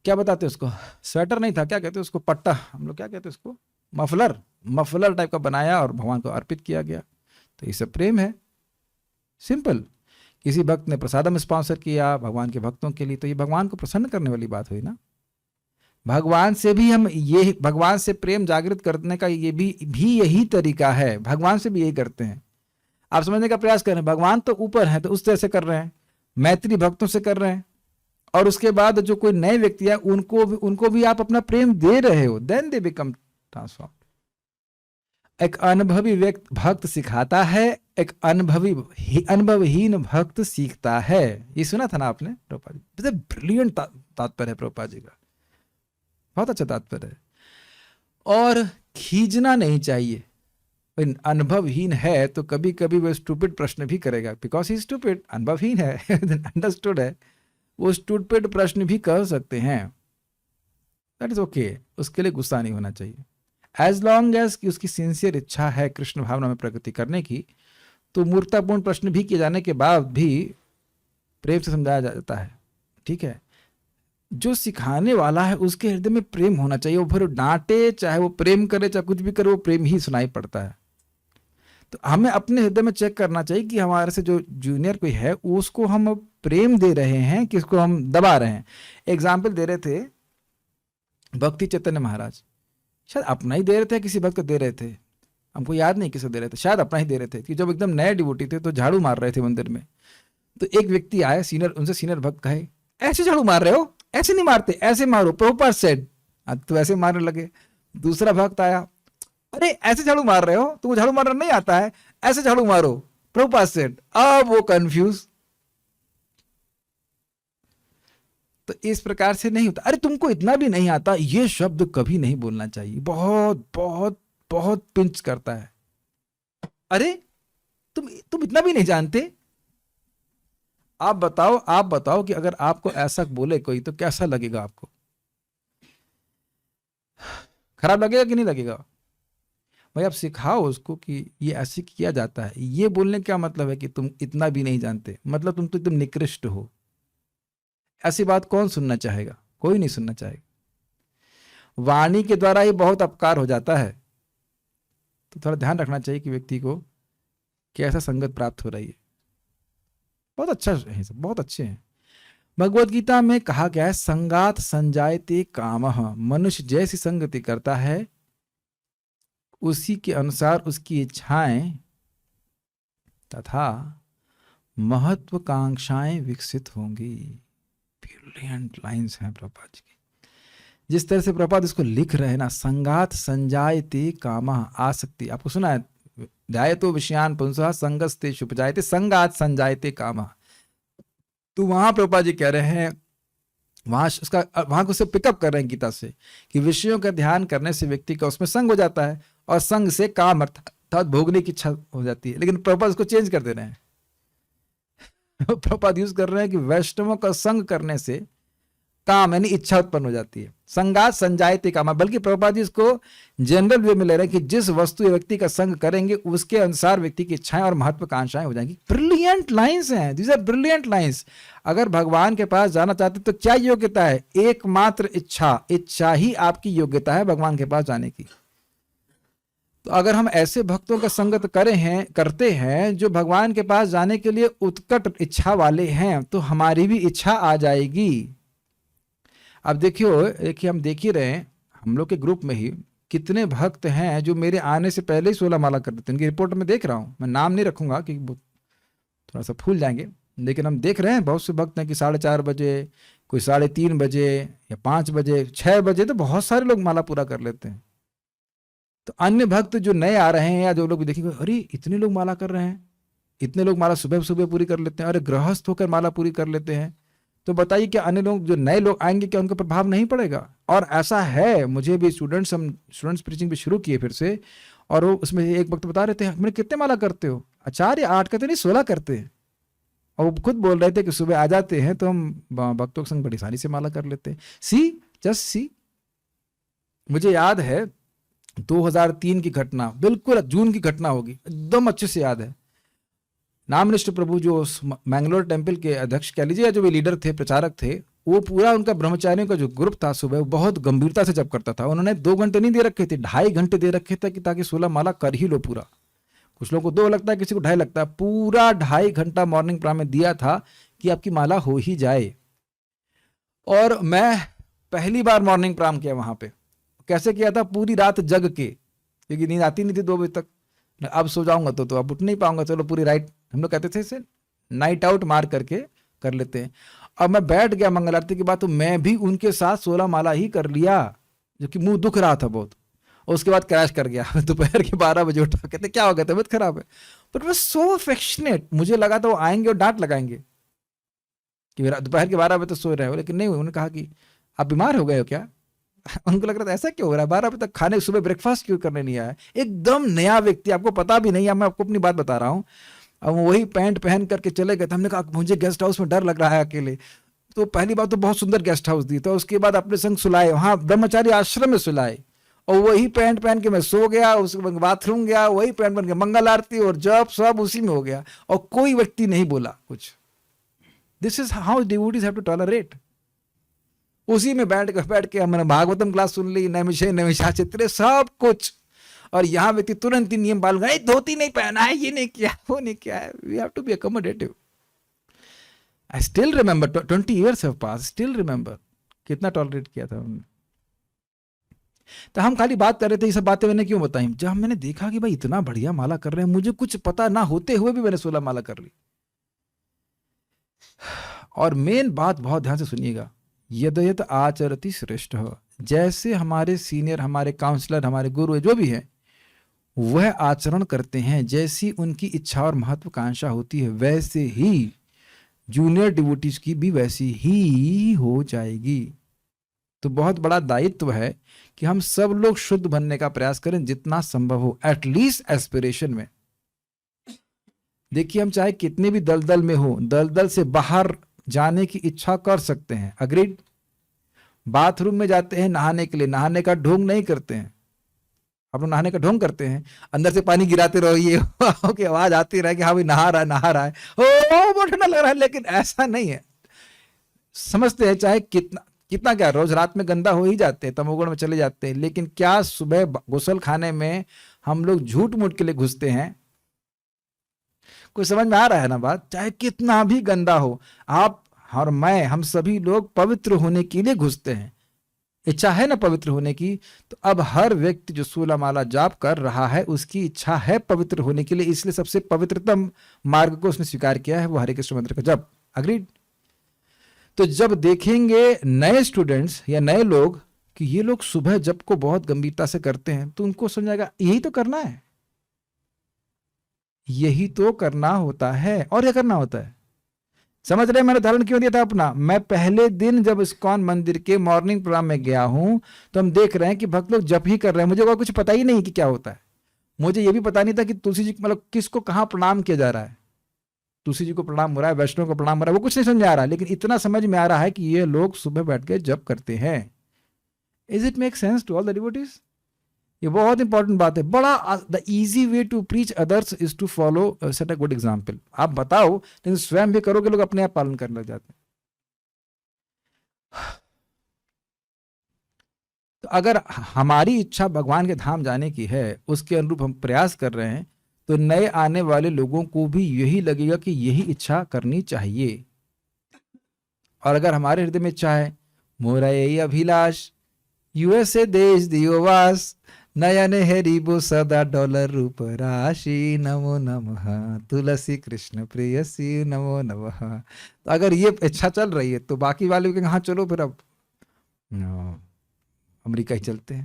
क्या बताते उसको, स्वेटर नहीं था, क्या कहते उसको, पट्टा, हम लोग क्या कहते उसको, मफलर टाइप का बनाया और भगवान को अर्पित किया गया। तो ये सब प्रेम है, सिंपल। किसी भक्त ने प्रसादम स्पॉन्सर किया भगवान के भक्तों के लिए, तो ये भगवान को प्रसन्न करने वाली बात हुई ना। भगवान से भी हम ये, भगवान से प्रेम जागृत करने का ये भी यही तरीका है। भगवान से भी यही करते हैं। आप समझने का प्रयास करें, भगवान तो ऊपर है तो उस तरह से कर रहे हैं, मैत्री भक्तों से कर रहे हैं, और उसके बाद जो कोई नए व्यक्ति है उनको भी आप अपना प्रेम दे रहे हो, देन दे बिकम ट्रांसफॉर्म। एक अनुभवी भक्त सिखाता है, एक अनुभवहीन भक्त सीखता है। ये सुना था ना आपने प्रभुपाद जी? ब्रिलियंट तात्पर्य है प्रभुपाद जी का, बहुत अच्छा तात्पर्य है। और खींचना नहीं चाहिए। अनुभवहीन है तो कभी कभी वो स्टूपिड प्रश्न भी करेगा, बिकॉज ही स्टूपिड, अनुभवहीन है अंडरस्टूड है, वो स्टूपिड प्रश्न भी कर सकते हैं। दैट इज ओके, उसके लिए गुस्सा नहीं होना चाहिए। एज लॉन्ग एज कि उसकी सिंसियर इच्छा है कृष्ण भावना में प्रगति करने की, तो मूर्खतापूर्ण प्रश्न भी किए जाने के बाद भी प्रेम से समझाया जाता है। ठीक है, जो सिखाने वाला है उसके हृदय में प्रेम होना चाहिए। वो फिर डांटे चाहे वो प्रेम करे चाहे कुछ भी करे, वो प्रेम ही सुनाई पड़ता है। तो हमें अपने हृदय में चेक करना चाहिए कि हमारे से जो जूनियर कोई है उसको हम प्रेम दे रहे हैं, किसको हम दबा रहे हैं। एग्जाम्पल दे रहे थे भक्ति चैतन्य महाराज, शायद अपना ही दे रहे थे, किसी भक्त को दे रहे थे, हमको याद नहीं किसे दे रहे थे, शायद अपना ही दे रहे थे कि जब एकदम नए डिवोटी थे तो झाड़ू मार रहे थे मंदिर में। तो एक व्यक्ति आया सीनियर, उनसे सीनियर भक्त कहे, ऐसे झाड़ू मार रहे हो, ऐसे नहीं मारते, ऐसे मारो, प्रभुपाद सेड। तो ऐसे मारने लगे। दूसरा भक्त आया, अरे ऐसे झाड़ू मार रहे हो, तुमको झाड़ू मारना नहीं आता है, ऐसे झाड़ू मारो, प्रभुपाद सेड। अब वो कंफ्यूज। तो इस प्रकार से नहीं होता। अरे तुमको इतना भी नहीं आता, ये शब्द कभी नहीं बोलना चाहिए, बहुत बहुत बहुत पिंच करता है। अरे तुम इतना भी नहीं जानते। आप बताओ कि अगर आपको ऐसा बोले कोई तो कैसा लगेगा आपको? खराब लगेगा कि नहीं लगेगा? भाई आप सिखाओ उसको कि ये ऐसे किया जाता है। ये बोलने का मतलब है कि तुम इतना भी नहीं जानते, मतलब तुम तो एकदम निकृष्ट हो। ऐसी बात कौन सुनना चाहेगा? कोई नहीं सुनना चाहेगा। वाणी के द्वारा ही बहुत अपकार हो जाता है। तो थोड़ा ध्यान रखना चाहिए कि व्यक्ति को कैसा संगत प्राप्त हो रही है। बहुत अच्छा है, सब बहुत अच्छे हैं। भगवत गीता में कहा गया है, संगात संजायते कामः। मनुष्य जैसी संगति करता है उसी के अनुसार उसकी इच्छाएं तथा महत्वाकांक्षाएं विकसित होंगी। ब्रिलियंट लाइंस हैं प्रभुपाद जी की। जिस तरह से प्रभुपाद इसको लिख रहे हैं ना, संगात संजायते कामः, आसक्ति। आपको सुना है, ध्यायतो विषयान पुंसः संगस्ते शुपजायते संगात संजायते कामः। तो वहां प्रभुपाद जी कह रहे हैं, वहां को से पिकअप कर रहे हैं गीता से कि विषयों का ध्यान करने से व्यक्ति का उसमें संग हो जाता है, और संग से काम अर्थात भोगने की इच्छा हो जाती है। लेकिन प्रभुपाद इसको चेंज कर दे रहे हैं। प्रभुपाद यूज कर रहे हैं कि वैष्णवों का संग करने से काम यानी इच्छा उत्पन्न हो जाती है। संगात संजायते काम, बल्कि प्रभुपाद जी इसको जनरल वे में ले रहे हैं कि जिस वस्तु या व्यक्ति का संग करेंगे उसके अनुसार व्यक्ति की इच्छाएं और महत्वाकांक्षाएं हो जाएंगी। ब्रिलियंट लाइंस हैं, दीज आर ब्रिलियंट लाइंस। अगर भगवान के पास जाना चाहते तो क्या योग्यता है? एकमात्र इच्छा, इच्छा ही आपकी योग्यता है भगवान के पास जाने की। तो अगर हम ऐसे भक्तों का संगत करते हैं जो भगवान के पास जाने के लिए उत्कट इच्छा वाले हैं, तो हमारी भी इच्छा आ जाएगी। अब देखिए हम देख ही रहे हैं, हम लोग के ग्रुप में ही कितने भक्त हैं जो मेरे आने से पहले ही 16 माला कर देते हैं। उनकी रिपोर्ट में देख रहा हूँ, मैं नाम नहीं रखूंगा कि थोड़ा सा भूल जाएंगे, लेकिन हम देख रहे हैं बहुत से भक्त हैं कि 4:30 बजे, कोई 3:30 बजे या 5 बजे, 6 बजे तो बहुत सारे लोग माला पूरा कर लेते हैं। तो अन्य भक्त जो नए आ रहे हैं या जो लोग भी देखेंगे, अरे इतने लोग माला कर रहे हैं, इतने लोग माला सुबह सुबह पूरी कर लेते हैं, अरे गृहस्थ होकर माला पूरी कर लेते हैं। तो बताइए क्या अन्य लोग जो नए लोग आएंगे क्या उनका प्रभाव नहीं पड़ेगा? और ऐसा है, मुझे भी स्टूडेंट्स प्रीचिंग भी शुरू किए फिर से, और वो उसमें एक वक्त बता रहे थे, मैंने कितने माला करते हो? आचार्य 8 कहते नहीं 16 करते हैं। और वो खुद बोल रहे थे कि सुबह आ जाते हैं तो हम भक्तों के संग बड़ी आसानी से माला कर लेते हैं। जस्ट सी, मुझे याद है 2003 की घटना, बिल्कुल जून की घटना होगी, एकदम अच्छे से याद है। नामनिष्ठ प्रभु जो मैंगलोर टेम्पल के अध्यक्ष कह लीजिए, जो भी लीडर थे, प्रचारक थे, वो पूरा उनका ब्रह्मचारियों का जो ग्रुप था सुबह, वो बहुत गंभीरता से जप करता था। उन्होंने 2 घंटे नहीं दे रखे थे, 2.5 घंटे दे रखे थे कि ताकि 16 माला कर ही लो पूरा। कुछ लोगों को 2 लगता है, किसी को 2.5 लगता है, पूरा 2.5 घंटा मॉर्निंग प्राम में दिया था कि आपकी माला हो ही जाए। और मैं पहली बार मॉर्निंग प्राम किया वहां पे। कैसे किया था? पूरी रात जग के, क्योंकि नींद आती नहीं थी 2 बजे तक। अब सो जाऊंगा तो अब उठ नहीं पाऊंगा, चलो पूरी रात, हम लोग कहते थे इसे नाइट आउट मार करके कर लेते हैं। अब मैं बैठ गया मंगल आरती के बाद, तो मैं भी उनके साथ 16 माला ही कर लिया, जो कि मुंह दुख रहा था बहुत। और उसके बाद क्रैश कर गया दोपहर के 12 बजे उठा, कहते क्या हो गया, तबियत खराब है। बट वॉज सो अफेक्शनेट, मुझे लगा था वो आएंगे और डांट लगाएंगे कि मेरा दोपहर के 12 बजे तो सो रहे हो, लेकिन नहीं, उन्होंने कहा कि आप बीमार हो गए हो क्या? उनको लग रहा था ऐसा क्यों हो रहा है, 12 बजे तक खाने, सुबह ब्रेकफास्ट क्यों करने नहीं आया? एकदम नया व्यक्ति, आपको पता भी नहीं है, मैं आपको अपनी बात बता रहा हूँ। अब वही पैंट पहन करके चले गए थे। हमने कहा मुझे गेस्ट हाउस में डर लग रहा है अकेले। तो पहली बात तो बहुत सुंदर गेस्ट हाउस दी, तो उसके बाद अपने संग सुलाए, वहाँ ब्रह्मचारी आश्रम में सुलाए, और वही पैंट पहन के मैं सो गया। उसके बाद बाथरूम गया, वही पैंट पहन के मंगल आरती और जप सब उसी में हो गया, और कोई व्यक्ति नहीं बोला कुछ। This is how devotees have to tolerate. उसी में बैठ के हमने भागवतम क्लास सुन ली, नैमिषाचित्रे सब कुछ, और यहाँ व्यक्ति तुरंत ही नियम पालन करे, धोती नहीं पहना है, ये नहीं किया, वो नहीं किया है। We have to be accommodative. I still remember, 20 years have passed, still remember कितना टॉलरेट किया था हमने। तो हम खाली बात कर रहे थे, ये सब बातें मैंने क्यों बताई? जब मैंने देखा कि भाई इतना बढ़िया माला कर रहे हैं, मुझे कुछ पता ना होते हुए भी मैंने 16 माला कर ली। और मेन बात बहुत ध्यान से सुनिएगा, यद्यत आचरति श्रेष्ठ, जैसे हमारे सीनियर, हमारे काउंसलर, हमारे गुरु जो भी हैं, वह आचरण करते हैं, जैसी उनकी इच्छा और महत्वाकांक्षा होती है, वैसे ही जूनियर डिवोटीज की भी वैसी ही हो जाएगी। तो बहुत बड़ा दायित्व है कि हम सब लोग शुद्ध बनने का प्रयास करें जितना संभव हो, एटलीस्ट एस्पिरेशन में। देखिए, हम चाहे कितने भी दलदल में हो, दलदल से बाहर जाने की इच्छा कर सकते हैं, अग्रीड। बाथरूम में जाते हैं नहाने के लिए, नहाने का ढोंग नहीं करते हैं। आप लोग नहाने का ढोंग करते हैं, अंदर से पानी गिराते रहो, ये की आवाज आती रहे कि हाँ भाई नहा रहा है, ओ बहुत ठंडा लग रहा है, लेकिन ऐसा नहीं है। समझते हैं चाहे कितना क्या, रोज रात में गंदा हो ही जाते हैं, तमोगुण में चले जाते हैं, लेकिन क्या सुबह गुसल खाने में हम लोग झूठ मूठ के लिए घुसते हैं? कोई समझ में आ रहा है ना बात? चाहे कितना भी गंदा हो, आप और मैं, हम सभी लोग पवित्र होने के लिए घुसते हैं। इच्छा है ना पवित्र होने की, तो अब हर व्यक्ति जो 16 माला जाप कर रहा है, उसकी इच्छा है पवित्र होने के लिए, इसलिए सबसे पवित्रतम मार्ग को उसने स्वीकार किया है, वो हरे कृष्ण मंत्र का जप। अग्रीड? तो जब देखेंगे नए स्टूडेंट्स या नए लोग कि ये लोग सुबह जप को बहुत गंभीरता से करते हैं, तो उनको समझाएगा यही तो करना है, यही तो करना होता है, और क्या करना होता है? समझ रहे? मैंने उदाहरण क्यों दिया था अपना? मैं पहले दिन जब इस्कॉन मंदिर के मॉर्निंग प्रोग्राम में गया हूं, तो हम देख रहे हैं कि भक्त लोग जप ही कर रहे हैं। मुझे और कुछ पता ही नहीं कि क्या होता है। मुझे ये भी पता नहीं था कि तुलसी जी मतलब किसको कहां प्रणाम किया जा रहा है। तुलसी जी को प्रणाम हो रहा है, वैष्णव को प्रणाम हो रहा है, वो कुछ नहीं समझ में आ रहा है, लेकिन इतना समझ में आ रहा है कि ये लोग सुबह बैठ के जप करते हैं। Is it make sense to all the devotees? ये बहुत इंपॉर्टेंट बात है। बड़ा the easy way to preach others is to follow set a good example. आप बताओ, लेकिन स्वयं भी करोगे, लोग अपने आप पालन करने लग जाते हैं। तो अगर हमारी इच्छा भगवान के धाम जाने की है, उसके अनुरूप हम प्रयास कर रहे हैं, तो नए आने वाले लोगों को भी यही लगेगा कि यही इच्छा करनी चाहिए। और अगर हमारे हृदय में इच्छा है, मोरा यही अभिलाष यूएसए देश दियो वास, नयन है रिबो सदा डॉलर रूप राशि, नमो नमः तुलसी कृष्ण प्रेयसी नमो नमः। तो अगर ये इच्छा चल रही है तो बाकी वाले के हाँ चलो फिर अब अमेरिका ही चलते हैं,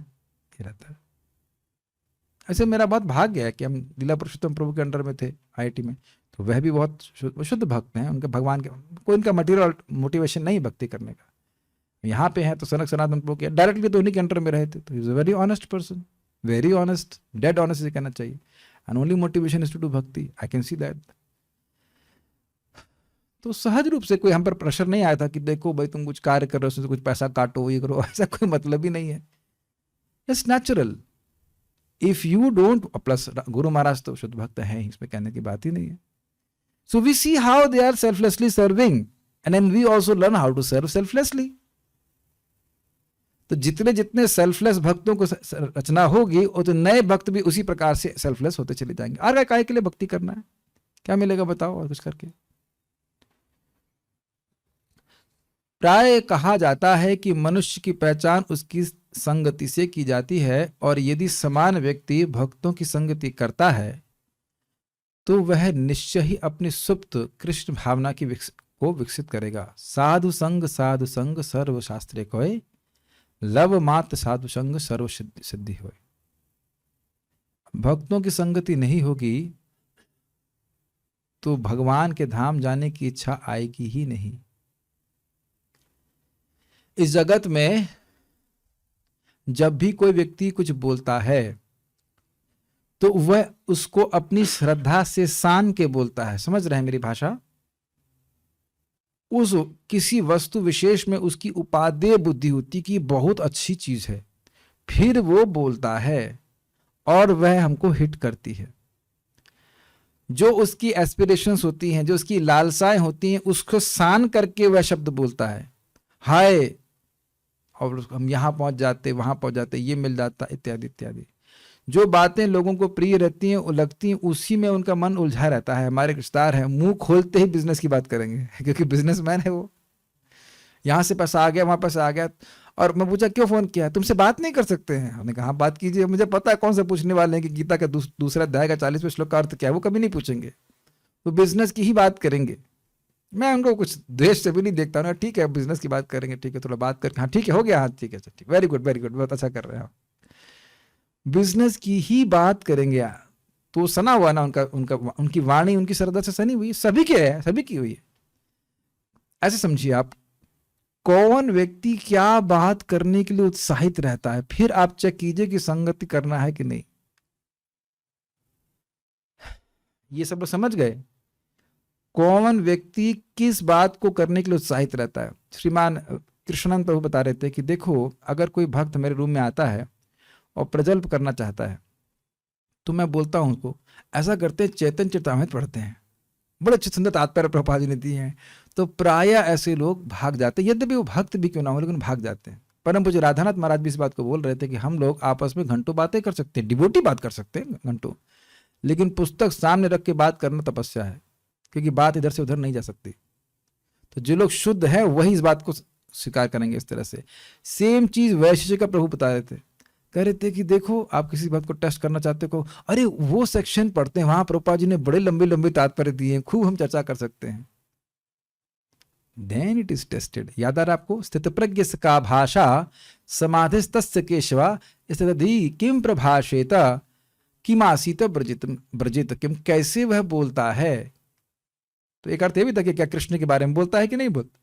ये रहता है। ऐसे मेरा बहुत भाग्य है कि हम लीला पुरुषोत्तम प्रभु के अंडर में थे आईआईटी में, तो वह भी बहुत शुद्ध भक्त हैं, उनके भगवान के कोई इनका मटेरियल मोटिवेशन नहीं भक्ति करने का। यहाँ पे है तो सनक सनातन प्रभु के डायरेक्टली तो उन्हीं के अंडर में रहे थे, तो is a very honest person, very honest, dead honest से कहना चाहिए, and only motivation is to do bhakti, I can see that. तो सहज रूप से कोई हम पर प्रेशर नहीं आया था कि देखो भाई तुम कुछ कार्य कर रहे हो, उससे कुछ पैसा काटो, ये करो, ऐसा कोई मतलब ही नहीं है। It's natural. If you don't, plus Guru Maharaj तो शुद्ध भक्त है, इसमें कहने की बात ही नहीं है। So we see how they are selflessly serving, and then we also learn how to serve selflessly. तो जितने जितने सेल्फलेस भक्तों को रचना होगी, और तो नए भक्त भी उसी प्रकार से सेल्फलेस होते चले जाएंगे। और काय के लिए भक्ति करना है, क्या मिलेगा बताओ और कुछ करके? प्राय कहा जाता है कि मनुष्य की पहचान उसकी संगति से की जाती है, और यदि समान व्यक्ति भक्तों की संगति करता है तो वह निश्चय ही अपनी सुप्त कृष्ण भावना की को विकसित करेगा। साधु संग सर्व शास्त्रे कोय, लव मात्र साधु संग सर्व सिद्धि होय। भक्तों की संगति नहीं होगी तो भगवान के धाम जाने की इच्छा आएगी ही नहीं। इस जगत में जब भी कोई व्यक्ति कुछ बोलता है तो वह उसको अपनी श्रद्धा से सान के बोलता है। समझ रहे हैं मेरी भाषा? उस किसी वस्तु विशेष में उसकी उपादेय बुद्धि होती कि बहुत अच्छी चीज है, फिर वो बोलता है और वह हमको हिट करती है। जो उसकी एस्पिरेशंस होती हैं, जो उसकी लालसाएं होती हैं, उसको सान करके वह शब्द बोलता है, हाय, और हम यहाँ पहुंच जाते, वहां पहुंच जाते, ये मिल जाता, इत्यादि इत्यादि। जो बातें लोगों को प्रिय रहती हैं, वो लगती हैं, उसी में उनका मन उलझा रहता है। हमारे रिश्तेदार हैं, मुंह खोलते ही बिजनेस की बात करेंगे क्योंकि बिजनेसमैन है वो। यहाँ से पैसा आ गया, वहां पैसा आ गया, और मैं पूछा क्यों फोन किया, तुमसे बात नहीं कर सकते हैं? हमने कहा बात कीजिए, मुझे पता है कौन से पूछने वाले हैं कि गीता का दूसरा अध्याय का 40वें श्लोक का अर्थ क्या है, वो कभी नहीं पूछेंगे, वो बिजनेस की ही बात करेंगे। मैं उनको कुछ द्वेष से भी नहीं देखता हूँ, ठीक है बिजनेस की बात करेंगे, ठीक है थोड़ा बात करके, हाँ ठीक है हो गया, हाँ ठीक है ठीक, वेरी गुड बहुत अच्छा कर रहे हैं, बिजनेस की ही बात करेंगे। तो सना हुआ ना उनकी वाणी, उनकी श्रद्धा से सनी हुई, सभी के है, सभी की हुई है। ऐसे समझिए आप, कौन व्यक्ति क्या बात करने के लिए उत्साहित रहता है, फिर आप चेक कीजिए कि संगति करना है कि नहीं। ये सब लोग समझ गए कौन व्यक्ति किस बात को करने के लिए उत्साहित रहता है। श्रीमान कृष्णानंद प्रभु बता रहे थे कि देखो, अगर कोई भक्त मेरे रूम में आता है और प्रजल्प करना चाहता है तो मैं बोलता हूं उसको, ऐसा करते चैतन्य चरितामृत पढ़ते हैं, बड़े अच्छे सुंदर तात्पर्य प्रभुपाद जी ने दिए हैं। तो प्राय ऐसे लोग भाग जाते हैं, यद्यपि वो भक्त भी क्यों ना हो, लेकिन भाग जाते हैं। परम पूज्य राधानाथ महाराज भी इस बात को बोल रहे थे कि हम लोग आपस में घंटों बातें कर सकते हैं, डिवोटी बात कर सकते हैं घंटों, लेकिन पुस्तक सामने रख के बात करना तपस्या है, क्योंकि बात इधर से उधर नहीं जा सकती। तो जो लोग शुद्ध है वही इस बात को स्वीकार करेंगे इस तरह से। सेम चीज वैशिष्य का प्रभु बता रहे थे, कह रहे थे कि देखो आप किसी बात को टेस्ट करना चाहते हो, अरे वो सेक्शन पढ़ते हैं, वहां प्रभुपाद जी ने बड़े लंबे लंबे तात्पर्य दिए हैं, खूब हम चर्चा कर सकते हैं। Then it is tested. याद आ रहा आपको, स्थित प्रज्ञ का भाषा समाधिस्तस्य केशवा स्थितधि किम प्रभाषेत किमासीत ब्रजित किम, कैसे वह बोलता है। तो एक अर्थ ये भी था कि क्या कृष्ण के बारे में बोलता है कि नहीं बोलता।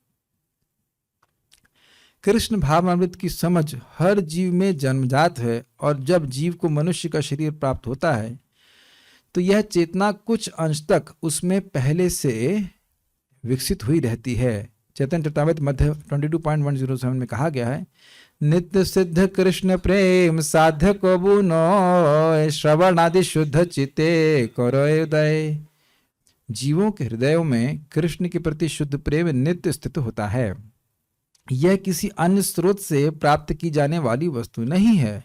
कृष्ण भावामृत की समझ हर जीव में जन्मजात है, और जब जीव को मनुष्य का शरीर प्राप्त होता है तो यह चेतना कुछ अंश तक उसमें पहले से विकसित हुई रहती है। चैतन्य चरितामृत मध्य 22.107 में कहा गया है, नित्य सिद्ध कृष्ण प्रेम साध्य को बुनो श्रवण आदि शुद्ध चिते करो उदय। जीवों के हृदयों में कृष्ण के प्रति शुद्ध प्रेम नित्य स्थित होता है। यह किसी अन्य स्रोत से प्राप्त की जाने वाली वस्तु नहीं है।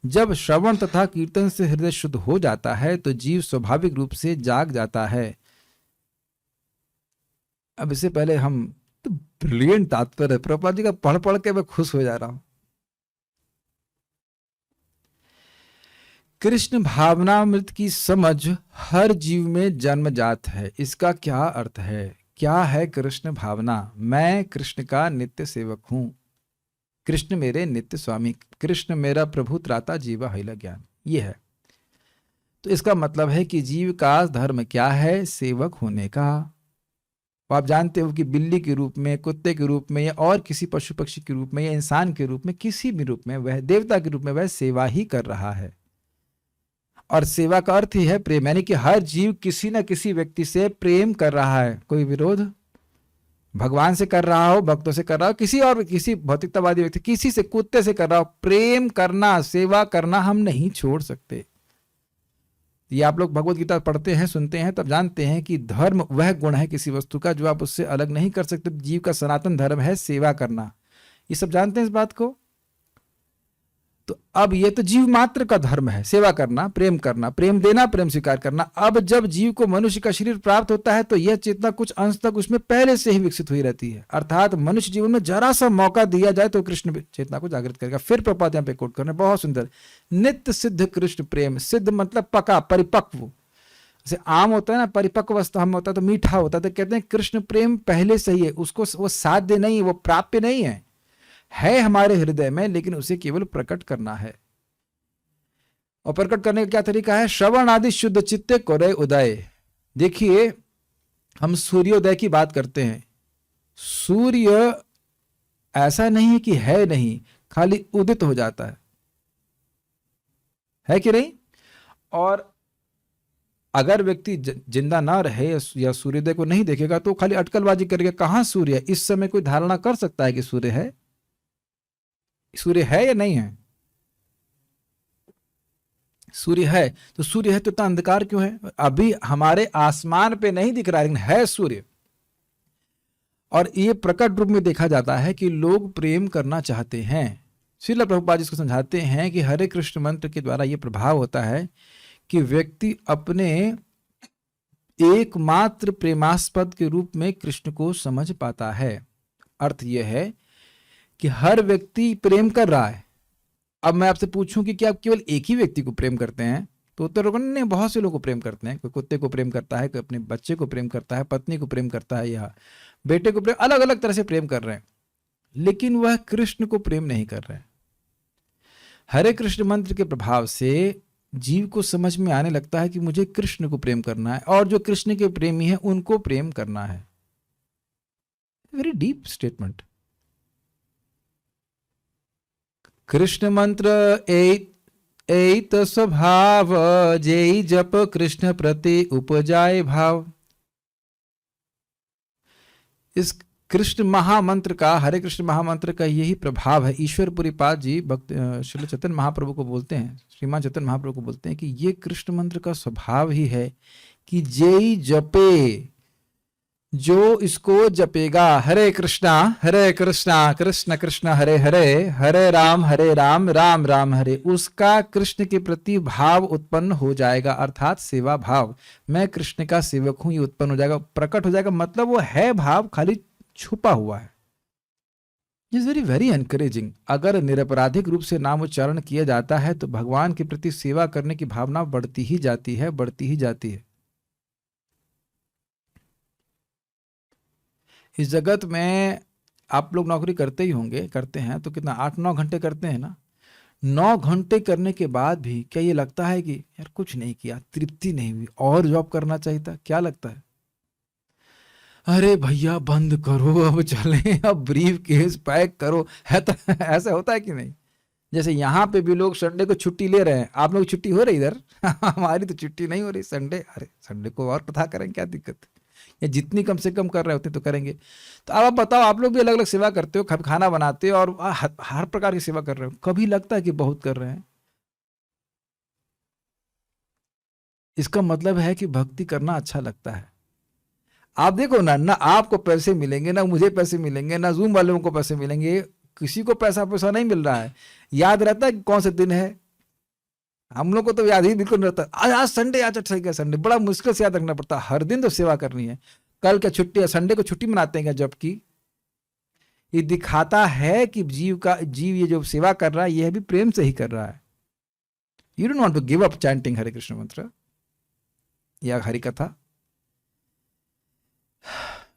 जब श्रवण तथा कीर्तन से हृदय शुद्ध हो जाता है तो जीव स्वाभाविक रूप से जाग जाता है। अब इससे पहले हम तो ब्रिलियंट तात्पर्य प्रभुपाद जी का पढ़ पढ़ के मैं खुश हो जा रहा हूं। कृष्ण भावनामृत की समझ हर जीव में जन्मजात है। इसका क्या अर्थ है? क्या है कृष्ण भावना? मैं कृष्ण का नित्य सेवक हूं, कृष्ण मेरे नित्य स्वामी, कृष्ण मेरा प्रभु त्राता जीवा हिला ज्ञान, ये है। तो इसका मतलब है कि जीव का धर्म क्या है? सेवक होने का। आप जानते हो कि बिल्ली के रूप में, कुत्ते के रूप में, या और किसी पशु पक्षी के रूप में, या इंसान के रूप में, किसी भी रूप में, वह देवता के रूप में वह सेवा ही कर रहा है। और सेवा का अर्थ ही है प्रेम, यानी कि हर जीव किसी न किसी व्यक्ति से प्रेम कर रहा है। कोई विरोध? भगवान से कर रहा हो, भक्तों से कर रहा हो, किसी और किसी भौतिकतावादी व्यक्ति, किसी से, कुत्ते से कर रहा हो, प्रेम करना, सेवा करना हम नहीं छोड़ सकते। ये आप लोग भगवत गीता पढ़ते हैं, सुनते हैं, तब जानते हैं कि धर्म वह गुण है किसी वस्तु का जो आप उससे अलग नहीं कर सकते। जीव का सनातन धर्म है सेवा करना। ये सब जानते हैं इस बात को। तो अब ये तो जीव मात्र का धर्म है, सेवा करना, प्रेम करना, प्रेम देना, प्रेम स्वीकार करना। अब जब जीव को मनुष्य का शरीर प्राप्त होता है तो यह चेतना कुछ अंश तक उसमें पहले से ही विकसित हुई रहती है। अर्थात मनुष्य जीवन में जरा सा मौका दिया जाए तो कृष्ण चेतना को जागृत करेगा। फिर प्रपात यहाँ पे कोट करना बहुत सुंदर, नित्य सिद्ध कृष्ण प्रेम। सिद्ध मतलब पका, परिपक्व। जैसे आम होता है ना, परिपक्व अवस्था में होता है तो मीठा होता है, तो कहते हैं कृष्ण प्रेम पहले से ही है। उसको वो साध्य नहीं, वो प्राप्य नहीं है हमारे हृदय में, लेकिन उसे केवल प्रकट करना है। और प्रकट करने का क्या तरीका है? श्रवण आदि शुद्ध चित्ते करे उदय। देखिए, हम सूर्योदय की बात करते हैं। सूर्य ऐसा नहीं है कि है नहीं, खाली उदित हो जाता है कि नहीं? और अगर व्यक्ति जिंदा ना रहे या सूर्योदय को नहीं देखेगा तो खाली अटकलबाजी करेगा, कहां सूर्य है। इस समय कोई धारणा कर सकता है कि सूर्य है? सूर्य है या नहीं है? सूर्य है। तो सूर्य है तो इतना अंधकार क्यों है? अभी हमारे आसमान पे नहीं दिख रहा है, लेकिन है सूर्य। और ये प्रकट रूप में देखा जाता है कि लोग प्रेम करना चाहते हैं। श्रील प्रभुपाद इसको समझाते हैं कि हरे कृष्ण मंत्र के द्वारा यह प्रभाव होता है कि व्यक्ति अपने एकमात्र प्रेमास्पद के रूप में कृष्ण को समझ पाता है। अर्थ यह है कि हर व्यक्ति प्रेम कर रहा है। अब मैं आपसे पूछूं कि क्या आप केवल एक ही व्यक्ति को प्रेम करते हैं? तो उत्तर होगा नहीं, बहुत से लोगों को प्रेम करते हैं। कोई कुत्ते को प्रेम करता है, कोई अपने बच्चे को प्रेम करता है, पत्नी को प्रेम करता है, या बेटे को प्रेम, अलग अलग तरह से प्रेम कर रहे हैं, लेकिन वह कृष्ण को प्रेम नहीं कर रहे हैं। हरे कृष्ण मंत्र के प्रभाव से जीव को समझ में आने लगता है कि मुझे कृष्ण को प्रेम करना है, और जो कृष्ण के प्रेमी हैं उनको प्रेम करना है। Very deep statement. कृष्ण मंत्र एत स्वभाव, जेई जप कृष्ण प्रति उपजाए भाव। इस कृष्ण महामंत्र का, हरे कृष्ण महामंत्र का यही प्रभाव है। ईश्वरपुरी पाद जी भक्त श्री चैतन्य महाप्रभु को बोलते हैं, श्रीमान चैतन्य महाप्रभु को बोलते हैं कि ये कृष्ण मंत्र का स्वभाव ही है कि जेई जपे, जो इसको जपेगा, हरे कृष्णा कृष्ण कृष्ण हरे हरे, हरे राम राम राम हरे, उसका कृष्ण के प्रति भाव उत्पन्न हो जाएगा। अर्थात सेवा भाव, मैं कृष्ण का सेवक हूं, ये उत्पन्न हो जाएगा, प्रकट हो जाएगा। मतलब वो है भाव, खाली छुपा हुआ है। Is very very encouraging. अगर निरपराधिक रूप से नाम उच्चारण किया जाता है तो भगवान के प्रति सेवा करने की भावना बढ़ती ही जाती है, बढ़ती ही जाती है। इस जगत में आप लोग नौकरी करते ही होंगे, करते हैं तो कितना 8-9 घंटे करते हैं ना। 9 घंटे करने के बाद भी क्या ये लगता है कि यार कुछ नहीं किया, तृप्ति नहीं हुई, और जॉब करना चाहिए था? क्या लगता है? अरे भैया बंद करो, अब चलें, अब ब्रीफ केस पैक करो, है तो ऐसा होता है कि नहीं? जैसे यहाँ पे भी लोग संडे को छुट्टी ले रहे हैं, आप लोग छुट्टी हो रही इधर हमारी तो छुट्टी नहीं हो रही संडे। अरे संडे को और कथा करें, क्या दिक्कत है, या जितनी कम से कम कर रहे होते तो करेंगे। तो अब आप बताओ, आप लोग भी अलग अलग सेवा करते हो, खाना बनाते हो और हर प्रकार की सेवा कर रहे हो, कभी लगता है कि बहुत कर रहे हैं? इसका मतलब है कि भक्ति करना अच्छा लगता है। आप देखो ना, ना आपको पैसे मिलेंगे, ना मुझे पैसे मिलेंगे, ना जूम वालों को पैसे मिलेंगे, किसी को पैसा पैसा नहीं मिल रहा है। याद रहता है कि कौन सा दिन है? हम लोग को तो याद ही बिल्कुल नहीं रहता। आज आज संडे, आज ठीक है संडे, बड़ा मुश्किल से याद रखना पड़ता है। हर दिन तो सेवा करनी है, कल क्या छुट्टी है? संडे को छुट्टी मनाते हैं क्या? जबकि ये दिखाता है कि जीव ये जो सेवा कर रहा है, यह भी प्रेम से ही कर रहा है। You don't want to give up chanting Hare Krishna mantra या हरि कथा।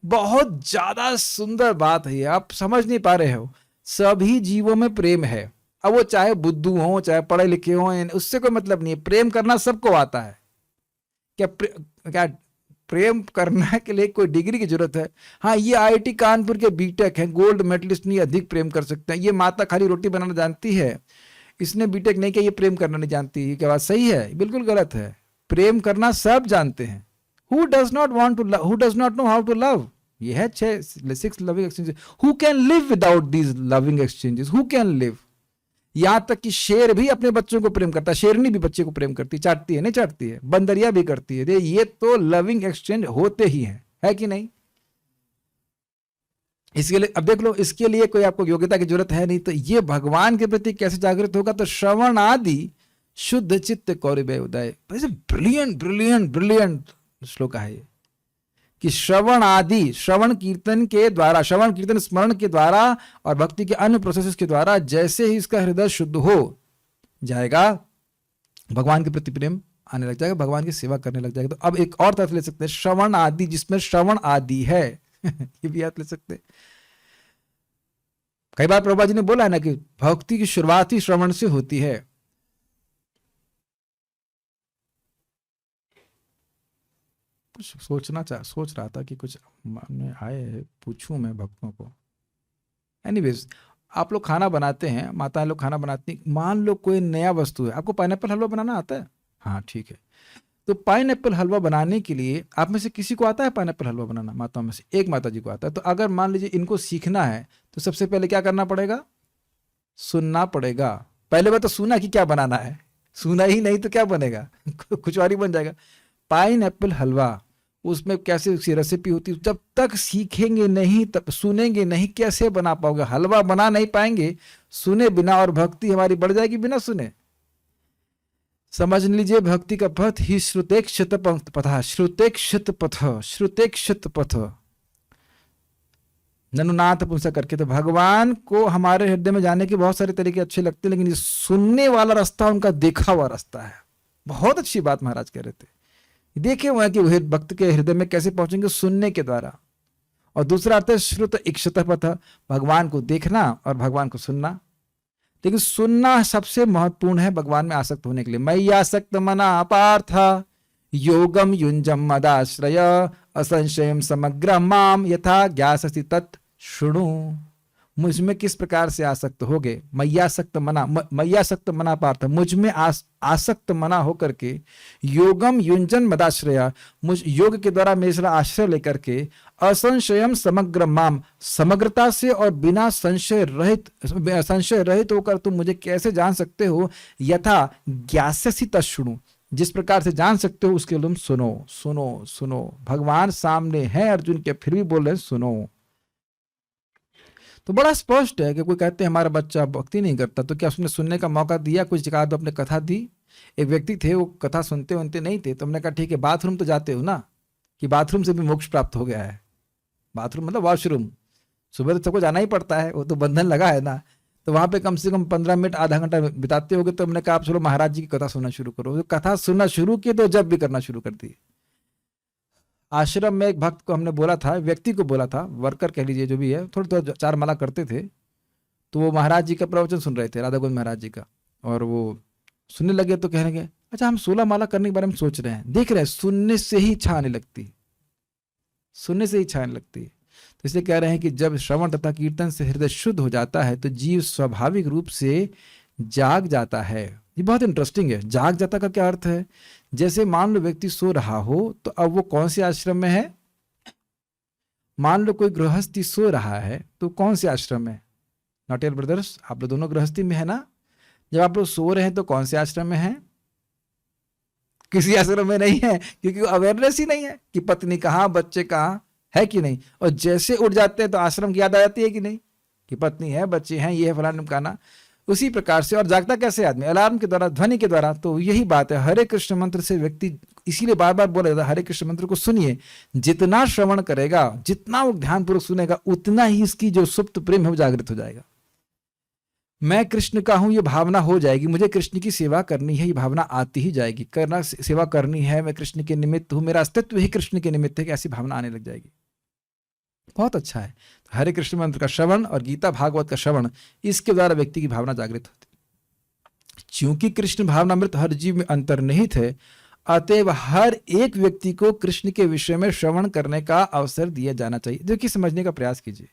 बहुत ज्यादा सुंदर बात है, आप समझ नहीं पा रहे हो। सभी जीवों में प्रेम है, अब वो चाहे बुद्धू हो चाहे पढ़े लिखे हो, उससे कोई मतलब नहीं है। प्रेम करना सबको आता है। क्या प्रेम करने के लिए कोई डिग्री की जरूरत है? हाँ, ये आईआईटी कानपुर के बीटेक हैं, गोल्ड मेडलिस्ट नहीं अधिक प्रेम कर सकते हैं। ये माता खाली रोटी बनाना जानती है, इसने बीटेक नहीं किया, ये प्रेम करना नहीं जानती। ये क्या बात सही है? बिल्कुल गलत है। प्रेम करना सब जानते हैं। Who does not want to love? Who does not know how to love? ये है 6 loving exchanges. Who can live without these loving exchanges? Who can live? यहां तक कि शेर भी अपने बच्चों को प्रेम करता है, शेरनी भी बच्चे को प्रेम करती, चाटती है नहीं चाटती है, बंदरिया भी करती है। ये तो लविंग एक्सचेंज होते ही है कि नहीं? इसके लिए अब देख लो, इसके लिए कोई आपको योग्यता की जरूरत है नहीं। तो ये भगवान के प्रति कैसे जागृत होगा? तो श्रवण आदि शुद्ध चित्त कौरवे उदय। ब्रिलियंट ब्रिलियंट ब्रिलियंट श्लोक है ये, कि श्रवण आदि, श्रवण कीर्तन के द्वारा, श्रवण कीर्तन स्मरण के द्वारा और भक्ति के अन्य प्रोसेस के द्वारा जैसे ही इसका हृदय शुद्ध हो जाएगा, भगवान के प्रति प्रेम आने लग जाएगा, भगवान की सेवा करने लग जाएगा। तो अब एक और तरफ ले सकते हैं, श्रवण आदि, जिसमें श्रवण आदि है ये भी याद ले सकते हैं। कई बार प्रभुपाद जी ने बोला है ना कि भक्ति की शुरुआत ही श्रवण से होती है। सोच रहा था कि कुछ मन में आए, पूछूं मैं भक्तों को। एनीवेज, आप लोग खाना बनाते हैं, माताएं लोग खाना बनाती, मान लो कोई नया वस्तु है, आपको पाइनएप्पल हलवा बनाना आता है? हाँ ठीक है। तो पाइनएप्पल हलवा बनाने के लिए आप में से किसी को आता है पाइनएप्पल हलवा बनाना? माताओं में से एक माता जी को आता है। तो अगर मान लीजिए इनको सीखना है तो सबसे पहले क्या करना पड़ेगा? सुनना पड़ेगा। पहले बात तो सुना कि क्या बनाना है, सुना ही नहीं तो क्या बनेगा कुचवारी बन जाएगा। पाइनएप्पल हलवा, उसमें कैसे उसकी रेसिपी होती है, जब तक सीखेंगे नहीं, तब सुनेंगे नहीं, कैसे बना पाओगे? हलवा बना नहीं पाएंगे सुने बिना, और भक्ति हमारी बढ़ जाएगी बिना सुने। समझ लीजिए, भक्ति का पथ ही श्रुतेक्षत पथ, श्रुतेक्षत पथ, श्रुतेक्षत पथ, ननुनाथ पुंसा करके। तो भगवान को हमारे हृदय में जाने के बहुत सारे तरीके अच्छे लगते हैं, लेकिन ये सुनने वाला रास्ता उनका देखा हुआ रास्ता है। बहुत अच्छी बात महाराज कह रहे थे, देखे हुए हैं कि भक्त के हृदय में कैसे पहुंचेंगे? सुनने के द्वारा। और दूसरा अर्थ है श्रुत इक्षत पथ, भगवान को देखना और भगवान को सुनना। लेकिन सुनना सबसे महत्वपूर्ण है भगवान में आसक्त होने के लिए। मय्यासक्त मना पार्थ योगम युंजम मदाश्रय असंशयम समग्र माम यथा ज्ञाससि तत् शृणु। मुझमें किस प्रकार से आसक्त होगे? मय्यासक्त मना पार्थ, मुझ में आसक्त मना होकर के, योगम युंजन मदाश्रया, मुझ योग के द्वारा मेरा आश्रय लेकर के, असंशयम समग्र माम, समग्रता से और बिना संशय रहित होकर तुम मुझे कैसे जान सकते हो? यथा ज्ञास्यसि तच्छृणु, जिस प्रकार से जान सकते हो उसके लिए तुम सुनो सुनो सुनो। भगवान सामने है अर्जुन के, फिर भी बोल रहे सुनो। तो बड़ा स्पष्ट है कि कोई कहते हैं हमारा बच्चा भक्ति नहीं करता, तो क्या उसने सुनने का मौका दिया? कुछ जगह तो अपने कथा दी। एक व्यक्ति थे, वो कथा सुनते नहीं थे, तो हमने कहा ठीक है, बाथरूम तो जाते हो ना, कि बाथरूम से भी मोक्ष प्राप्त हो गया है। बाथरूम मतलब वॉशरूम, सुबह तो सबको जाना ही पड़ता है, वो तो बंधन लगा है ना। तो वहां पे कम से कम 15 मिनट आधा घंटा बिताते होगे। तो हमने कहा आप चलो महाराज जी की कथा सुनना शुरू करो। तो कथा सुनना शुरू किए तो जब भी करना शुरू कर दी। आश्रम में एक भक्त को हमने बोला था, व्यक्ति को बोला था, वर्कर कह लीजिए जो भी है, थोड़ा थोड़ा 4 माला करते थे। तो वो महाराज जी का प्रवचन सुन रहे थे, राधा गोविंद महाराज जी का, और वो सुनने लगे तो कहने लगे अच्छा हम 16 माला करने के बारे में सोच रहे हैं। देख रहे हैं, सुनने से ही इच्छा आने लगती, सुनने से ही इच्छा आने लगती। तो इसलिए कह रहे हैं कि जब श्रवण तथा कीर्तन से हृदय शुद्ध हो जाता है तो जीव स्वाभाविक रूप से जाग जाता है। ये बहुत इंटरेस्टिंग है। जाग जाता का क्या अर्थ है? जैसे मान लो व्यक्ति सो रहा हो, तो अब वो कौन से आश्रम में है? मान लो कोई गृहस्थी सो रहा है, तो कौन से आश्रम में? नॉट योर ब्रदर्स, आप लोग दोनों गृहस्थी में है ना? जब आप लोग सो रहे हैं तो कौन से आश्रम में है? किसी आश्रम में नहीं है, क्योंकि अवेयरनेस ही नहीं है कि पत्नी कहाँ, बच्चे कहाँ, है कि नहीं। और जैसे उठ जाते हैं तो आश्रम की याद आ जाती है कि नहीं, कि पत्नी है, बच्चे हैं, ये है, फलाना ढिमकाना। उसी प्रकार से और जागता कैसे आदमी? अलार्म के द्वारा, ध्वनि के द्वारा। तो यही बात है, हरे कृष्ण मंत्र से व्यक्ति, इसीलिए बार बार बोला जाता है हरे कृष्ण मंत्र को सुनिए। जितना श्रवण करेगा, जितना वो ध्यानपूर्वक सुनेगा, उतना ही इसकी जो सुप्त प्रेम है वो जागृत हो जाएगा। मैं कृष्ण का हूं, ये भावना हो जाएगी। मुझे कृष्ण की सेवा करनी है, ये भावना आती ही जाएगी। करना, सेवा करनी है, मैं कृष्ण के निमित्त हूं, मेरा अस्तित्व ही कृष्ण के निमित्त है, कि ऐसी भावना आने लग जाएगी। बहुत अच्छा है। तो हरे कृष्ण मंत्र का श्रवण और गीता भागवत का श्रवण, इसके द्वारा व्यक्ति की भावना जागृत होती। चूंकि कृष्ण भावनामृत हर जीव में अंतर्निहित है, अतएव हर एक व्यक्ति को कृष्ण के विषय में श्रवण करने का अवसर दिया जाना चाहिए। देखिए, समझने का प्रयास कीजिए।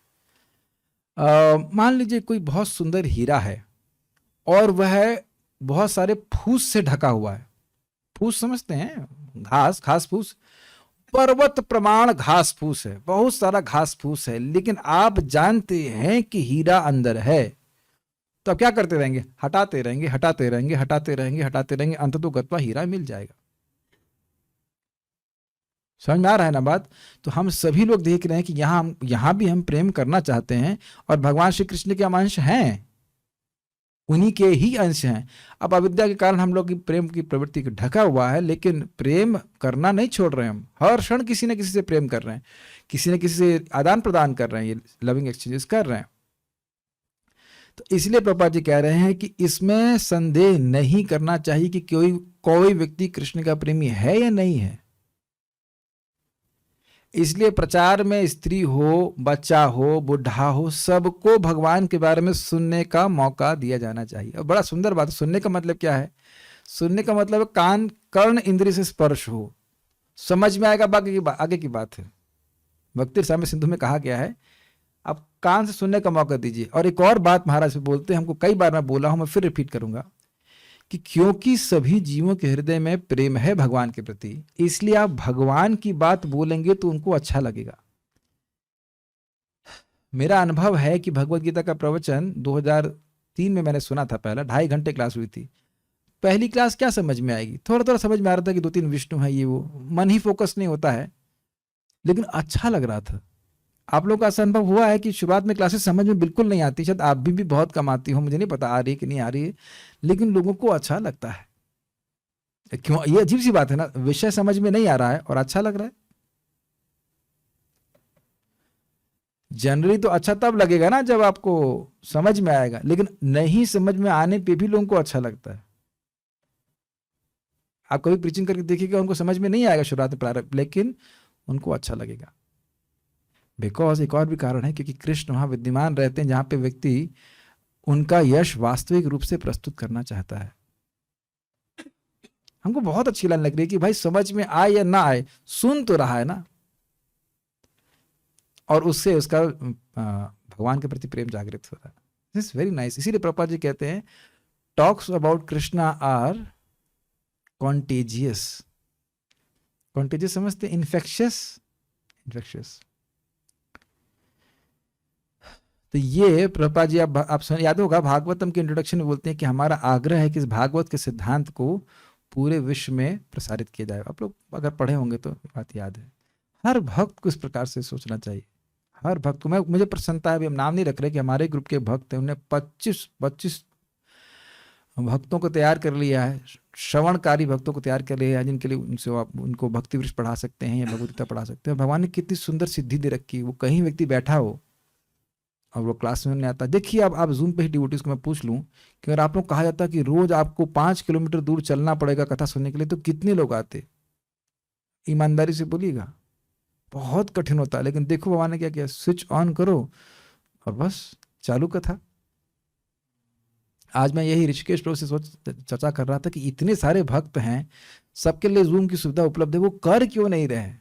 मान लीजिए कोई बहुत सुंदर हीरा है और वह बहुत सारे फूस से ढका हुआ है। फूस समझते हैं? घास फूस, पर्वत प्रमाण घास फूस है, बहुत सारा घास फूस है, लेकिन आप जानते हैं कि हीरा अंदर है। तो आप क्या करते रहेंगे? हटाते रहेंगे, हटाते रहेंगे, हटाते रहेंगे, हटाते रहेंगे, अंततोगत्वा हीरा मिल जाएगा। समझ में आ रहा है ना बात? तो हम सभी लोग देख रहे हैं कि यहां भी हम प्रेम करना चाहते हैं, और भगवान श्री कृष्ण के हम अंश हैं, उन्हीं के ही अंश हैं। अब अविद्या के कारण हम लोग की प्रेम की प्रवृत्ति ढका हुआ है, लेकिन प्रेम करना नहीं छोड़ रहे हैं। हम हर क्षण किसी न किसी से प्रेम कर रहे हैं, किसी न किसी से आदान प्रदान कर रहे हैं, ये लविंग एक्सचेंजेस कर रहे हैं। तो इसलिए प्रभुपाद जी कह रहे हैं कि इसमें संदेह नहीं करना चाहिए कि कोई व्यक्ति कृष्ण का प्रेमी है या नहीं है। इसलिए प्रचार में स्त्री हो, बच्चा हो, बुढ़ा हो, सबको भगवान के बारे में सुनने का मौका दिया जाना चाहिए। और बड़ा सुंदर बात है, सुनने का मतलब क्या है? सुनने का मतलब कान, कर्ण इंद्रिय से स्पर्श हो, समझ में आएगा, बाकी की आगे की बात है। भक्ति रसामृत सिंधु में कहा गया है, आप कान से सुनने का मौका दीजिए। और एक और बात महाराज से बोलते हैं, हमको कई बार मैं बोला हूं, मैं फिर रिपीट करूंगा, कि क्योंकि सभी जीवों के हृदय में प्रेम है भगवान के प्रति, इसलिए आप भगवान की बात बोलेंगे तो उनको अच्छा लगेगा। मेरा अनुभव है कि भगवत गीता का प्रवचन 2003 में मैंने सुना था, पहला 2.5 घंटे क्लास हुई थी। पहली क्लास क्या समझ में आएगी? थोड़ा थोड़ा समझ में आ रहा था कि 2-3 विष्णु है, ये वो, मन ही फोकस नहीं होता है, लेकिन अच्छा लग रहा था। आप लोग का ऐसा अनुभव हुआ है कि शुरुआत में क्लासेस समझ में बिल्कुल नहीं आती? शायद आप भी बहुत कम आती हो, मुझे नहीं पता आ रही है कि नहीं आ रही है, लेकिन लोगों को अच्छा लगता है। क्यों? ये अजीब सी बात है ना, विषय समझ में नहीं आ रहा है और अच्छा लग रहा है। जनरली तो अच्छा तब लगेगा ना जब आपको समझ में आएगा, लेकिन नहीं समझ में आने पे भी लोगों को अच्छा लगता है। आप कभी प्रीचिंग करके देखिएगा, उनको समझ में नहीं आएगा शुरुआत में प्रारंभ, लेकिन उनको अच्छा लगेगा। बिकॉज एक और भी कारण है, क्योंकि कृष्ण वहां विद्यमान रहते हैं जहां पे व्यक्ति उनका यश वास्तविक रूप से प्रस्तुत करना चाहता है। हमको बहुत अच्छी लाइन लग रही है कि भाई समझ में आए या ना आए, सुन तो रहा है ना, और उससे उसका भगवान के प्रति प्रेम जागृत हो रहा है। This very nice. इसीलिए प्रभुपाद जी कहते हैं, talks about Krishna are contagious. Contagious समझते? Infectious, infectious. तो ये प्रभुपाद जी, आप याद होगा भागवतम के इंट्रोडक्शन में बोलते हैं कि हमारा आग्रह है कि इस भागवत के सिद्धांत को पूरे विश्व में प्रसारित किया जाए। आप लोग अगर पढ़े होंगे तो बात याद है। हर भक्त को इस प्रकार से सोचना चाहिए। हर भक्त को, मुझे प्रसन्नता है, अभी हम नाम नहीं रख रहे, कि हमारे ग्रुप के भक्त हैं, उन्हें 25 भक्तों को तैयार कर लिया है, श्रवणकारी भक्तों को तैयार कर लिया है, जिनके लिए उनसे आप उनको भक्ति वृक्ष पढ़ा सकते हैं या भगवत गीता पढ़ा सकते हैं। भगवान ने कितनी सुंदर सिद्धि दे रखी है। वो कहीं व्यक्ति बैठा हो और वो क्लास में नहीं आता। देखिए, आप जूम पे ही डिवोटीज को मैं पूछ लूं कि अगर आप लोग कहा जाता कि रोज आपको 5 किलोमीटर दूर चलना पड़ेगा कथा सुनने के लिए, तो कितने लोग आते? ईमानदारी से बोलिएगा, बहुत कठिन होता है। लेकिन देखो भगवान ने क्या किया, स्विच ऑन करो और बस चालू कथा। आज मैं यही ऋषिकेश प्रभु से चर्चा कर रहा था कि इतने सारे भक्त हैं, सबके लिए जूम की सुविधा उपलब्ध है, वो कर क्यों नहीं रहे?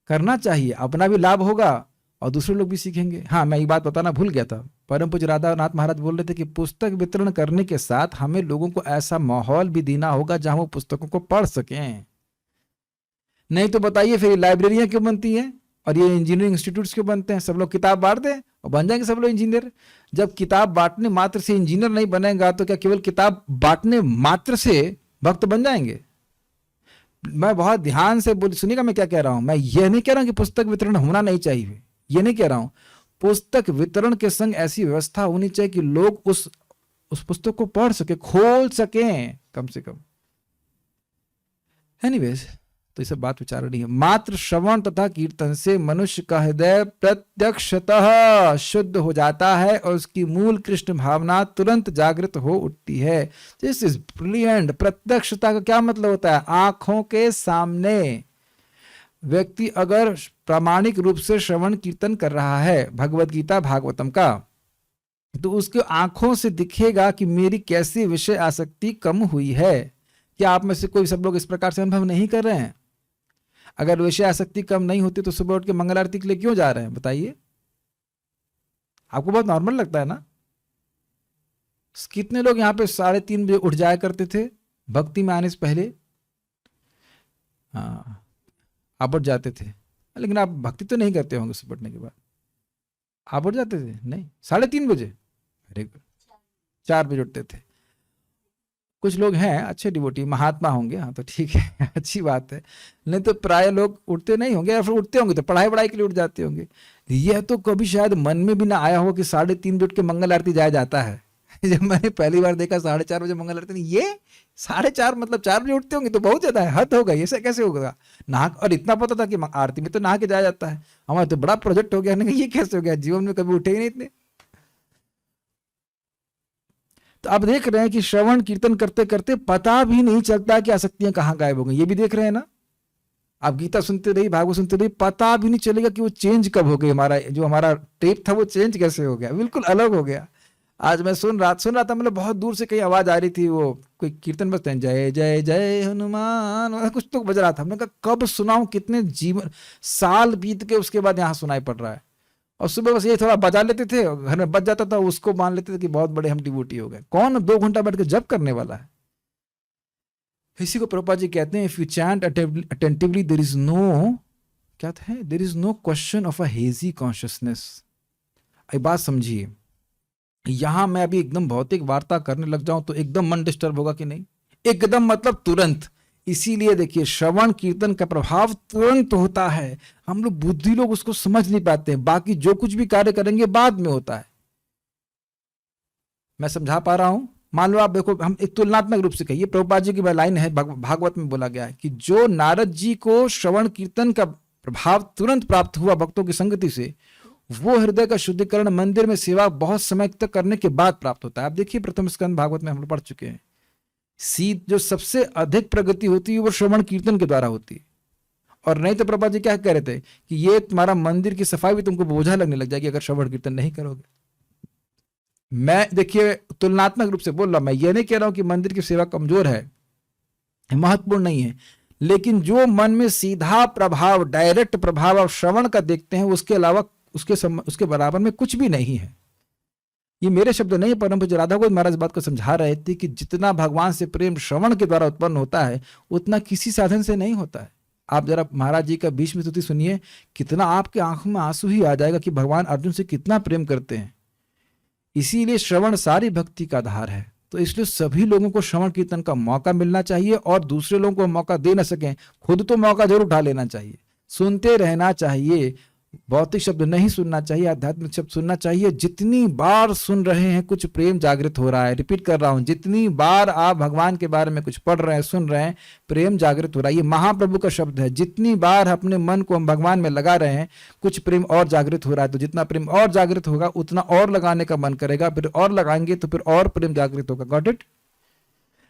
करना चाहिए, अपना भी लाभ होगा और दूसरे लोग भी सीखेंगे। हाँ, मैं एक बात बताना भूल गया था, परम पूज्य राधानाथ महाराज बोल रहे थे कि पुस्तक वितरण करने के साथ हमें लोगों को ऐसा माहौल भी देना होगा जहां वो पुस्तकों को पढ़ सकें। नहीं तो बताइए फिर लाइब्रेरियां क्यों बनती हैं और ये इंजीनियरिंग इंस्टीट्यूट्स क्यों बनते हैं? सब लोग किताब बांट दें और बन जाएंगे सब लोग इंजीनियर। जब किताब बांटने मात्र से इंजीनियर नहीं बनेगा तो क्या केवल किताब बांटने मात्र से भक्त बन जाएंगे? मैं बहुत ध्यान से सुनिएगा मैं क्या कह रहा हूं। मैं ये नहीं कह रहा हूं कि पुस्तक वितरण होना नहीं चाहिए, ये नहीं कह रहा हूं। पुस्तक वितरण के संग ऐसी व्यवस्था होनी चाहिए कि लोग उस पुस्तक को पढ़ सके, खोल सकें कम से कम। एनीवेज, तो ये सब बात विचारणी है। मात्र श्रवण तथा कीर्तन से मनुष्य का हृदय प्रत्यक्षतः शुद्ध हो जाता है और उसकी मूल कृष्ण भावना तुरंत जागृत हो उठती है। This is brilliant. प्रत्यक्षता का क्या मतलब होता है? आंखों के सामने व्यक्ति अगर प्रामाणिक रूप से श्रवण कीर्तन कर रहा है भगवत गीता भागवतम का, तो उसके आंखों से दिखेगा कि मेरी कैसी विषय आसक्ति कम हुई है। क्या आप में से कोई सब लोग इस प्रकार से अनुभव नहीं कर रहे हैं? अगर विषय आसक्ति कम नहीं होती तो सुबह उठ के मंगल आरती के लिए क्यों जा रहे हैं बताइए? आपको बहुत नॉर्मल लगता है ना? कितने लोग यहाँ पे 3:30 बजे उठ जाया करते थे भक्ति में आने से पहले? हाँ, आप उठ जाते थे, लेकिन आप भक्ति तो नहीं करते होंगे सुबह उठने के बाद। आप उठ जाते थे? नहीं, 3:30 बजे? अरे 4 बजे उठते थे। कुछ लोग हैं अच्छे डिवोटी, महात्मा होंगे, हाँ तो ठीक है, अच्छी बात है। नहीं तो प्राय लोग उठते नहीं होंगे, या फिर उठते होंगे तो पढ़ाई के लिए उठ जाते होंगे। यह तो कभी शायद मन में भी ना आया हो कि 3:30 बजे उठ के मंगल आरती जाया जाता है। जब मैंने पहली बार देखा 4:30 बजे मंगल आरती, ये 4:30 मतलब 4 बजे उठते होंगे तो बहुत ज्यादा है, हद हो गई, ऐसा कैसे होगा? नहा, और इतना पता था कि आरती में तो नहा के जाया जाता है। हमारा तो बड़ा प्रोजेक्ट हो गया, ये कैसे हो गया? जीवन में कभी उठे ही नहीं इतने। तो आप देख रहे हैं कि श्रवण कीर्तन करते करते पता भी नहीं चलता कि आसक्तियां कहां गायब हो गई। ये भी देख रहे हैं ना? आप गीता सुनते रही, भागवत सुनते रही, पता भी नहीं चलेगा कि वो चेंज कब हो गई। हमारा टेप था वो चेंज कैसे हो गया, बिल्कुल अलग हो गया। आज मैं सुन रहा था, मतलब बहुत दूर से कहीं आवाज आ रही थी, वो कोई कीर्तन बजते हैं, जय जय जय हनुमान, कुछ तो बज रहा था। हमने कहा कब सुनाऊं, कितने जीवन साल बीत के उसके बाद यहाँ सुनाई पड़ रहा है। और सुबह बस ये थोड़ा बजा लेते थे, घर में बज जाता था, उसको मान लेते थे कि बहुत बड़े हम डिवोटी हो गए। कौन 2 घंटा बैठ के जप करने वाला है? इसी को प्रभुपाद जी कहते हैं, if you chant attentively there is no, क्या है, there is no question of a hazy consciousness. एक बात समझिए, यहां मैं अभी एकदम भौतिक वार्ता करने लग जाऊं तो एकदम मन डिस्टर्ब होगा कि नहीं? एकदम मतलब तुरंत। इसीलिए देखिए, श्रवण कीर्तन का प्रभाव तुरंत होता है। हम लोग बुद्धि लोग उसको समझ नहीं पाते हैं, बाकी जो कुछ भी कार्य करेंगे बाद में होता है। मैं समझा पा रहा हूं? मान लो आप देखो, हम एक तुलनात्मक रूप से कहिए, प्रभुपाद जी की लाइन है, भागवत में बोला गया है कि जो नारद जी को श्रवण कीर्तन का प्रभाव तुरंत प्राप्त हुआ भक्तों की संगति से, वो हृदय का शुद्धिकरण मंदिर में सेवा बहुत समय तक करने के बाद प्राप्त होता है। आप देखिए, प्रथम स्कंद भागवत में हम लोग पढ़ चुके हैं, जो सबसे अधिक प्रगति होती है वो श्रवण कीर्तन के द्वारा होती है। और नहीं तो प्रभुपाद जी क्या कह रहे थे कि ये तुम्हारा मंदिर की सफाई भी तुमको बोझा लगने लग जाएगी अगर श्रवण कीर्तन नहीं करोगे। मैं देखिए तुलनात्मक रूप से बोल रहा हूं, मैं ये नहीं कह रहा हूं कि मंदिर की सेवा कमजोर है, महत्वपूर्ण नहीं है, लेकिन जो मन में सीधा प्रभाव, डायरेक्ट प्रभाव आप श्रवण का देखते हैं, उसके अलावा उसके बराबर में कुछ भी नहीं है। ये मेरे शब्द नहीं, परम पूज्य राधा गोविंद महाराज बात को समझा रहे थे कि जितना भगवान से प्रेम श्रवण के द्वारा उत्पन्न होता है उतना किसी साधन से नहीं होता है। आप जरा महाराज जी का बीच में स्तुति सुनिए, कितना आपके आंखों में आंसू ही आ जाएगा कि भगवान अर्जुन से कितना प्रेम करते हैं। इसीलिए श्रवण सारी भक्ति का आधार है। तो इसलिए सभी लोगों को श्रवण कीर्तन का मौका मिलना चाहिए, और दूसरे लोगों को मौका दे न सकें, खुद तो मौका जरूर उठा लेना चाहिए, सुनते रहना चाहिए, भौतिक शब्द नहीं सुनना चाहिए, आध्यात्मिक शब्द सुनना चाहिए। जितनी बार सुन रहे हैं कुछ प्रेम जागृत हो रहा है। रिपीट कर रहा हूं, जितनी बार आप भगवान के बारे में कुछ पढ़ रहे हैं, सुन रहे हैं, प्रेम जागृत हो रहा है। ये महाप्रभु का शब्द है। जितनी बार अपने मन को हम भगवान में लगा रहे हैं कुछ प्रेम और जागृत हो रहा है। तो जितना प्रेम और जागृत होगा उतना और लगाने का मन करेगा, फिर और लगाएंगे तो फिर और प्रेम जागृत होगा। Got it?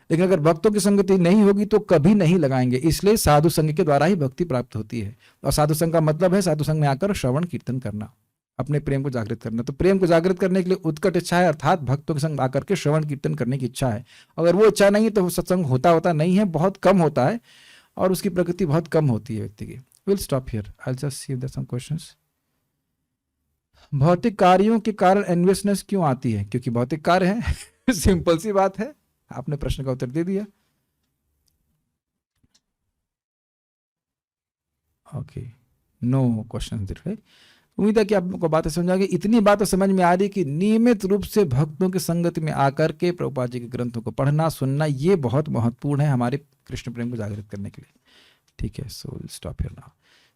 लेकिन अगर भक्तों की संगति नहीं होगी तो कभी नहीं लगाएंगे। इसलिए साधु संग के द्वारा ही भक्ति प्राप्त होती है। और साधु संग का मतलब है साधु संग में आकर श्रवण कीर्तन करना, अपने प्रेम को जागृत करना। तो प्रेम को जागृत करने के लिए उत्कट इच्छा है, अर्थात भक्तों के संग आकर के श्रवण कीर्तन करने की इच्छा है। अगर वो इच्छा नहीं है तो सत्संग होता नहीं है, बहुत कम होता है, और उसकी प्रकृति बहुत कम होती है व्यक्ति की। Will stop here, I will just see if there are some questions. भौतिक कार्यों के कारण एनवियसनेस क्यों आती है? क्योंकि भौतिक कार्य है। सिंपल सी बात है, आपने प्रश्न का उत्तर दे दिया। ओके, नो क्वेश्चन दिख। उम्मीद है कि आपको बातें समझ आ गई। इतनी बात समझ में आ रही कि नियमित रूप से भक्तों की संगति में आकर के प्रभुपाद जी के ग्रंथों को पढ़ना सुनना ये बहुत महत्वपूर्ण है हमारे कृष्ण प्रेम को जागृत करने के लिए। ठीक है, so stop here now.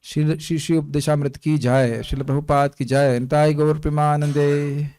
Shri Upadeshamrita की जय, श्रील प्रभुपाद की जय, निताई गौर प्रेमानंदे।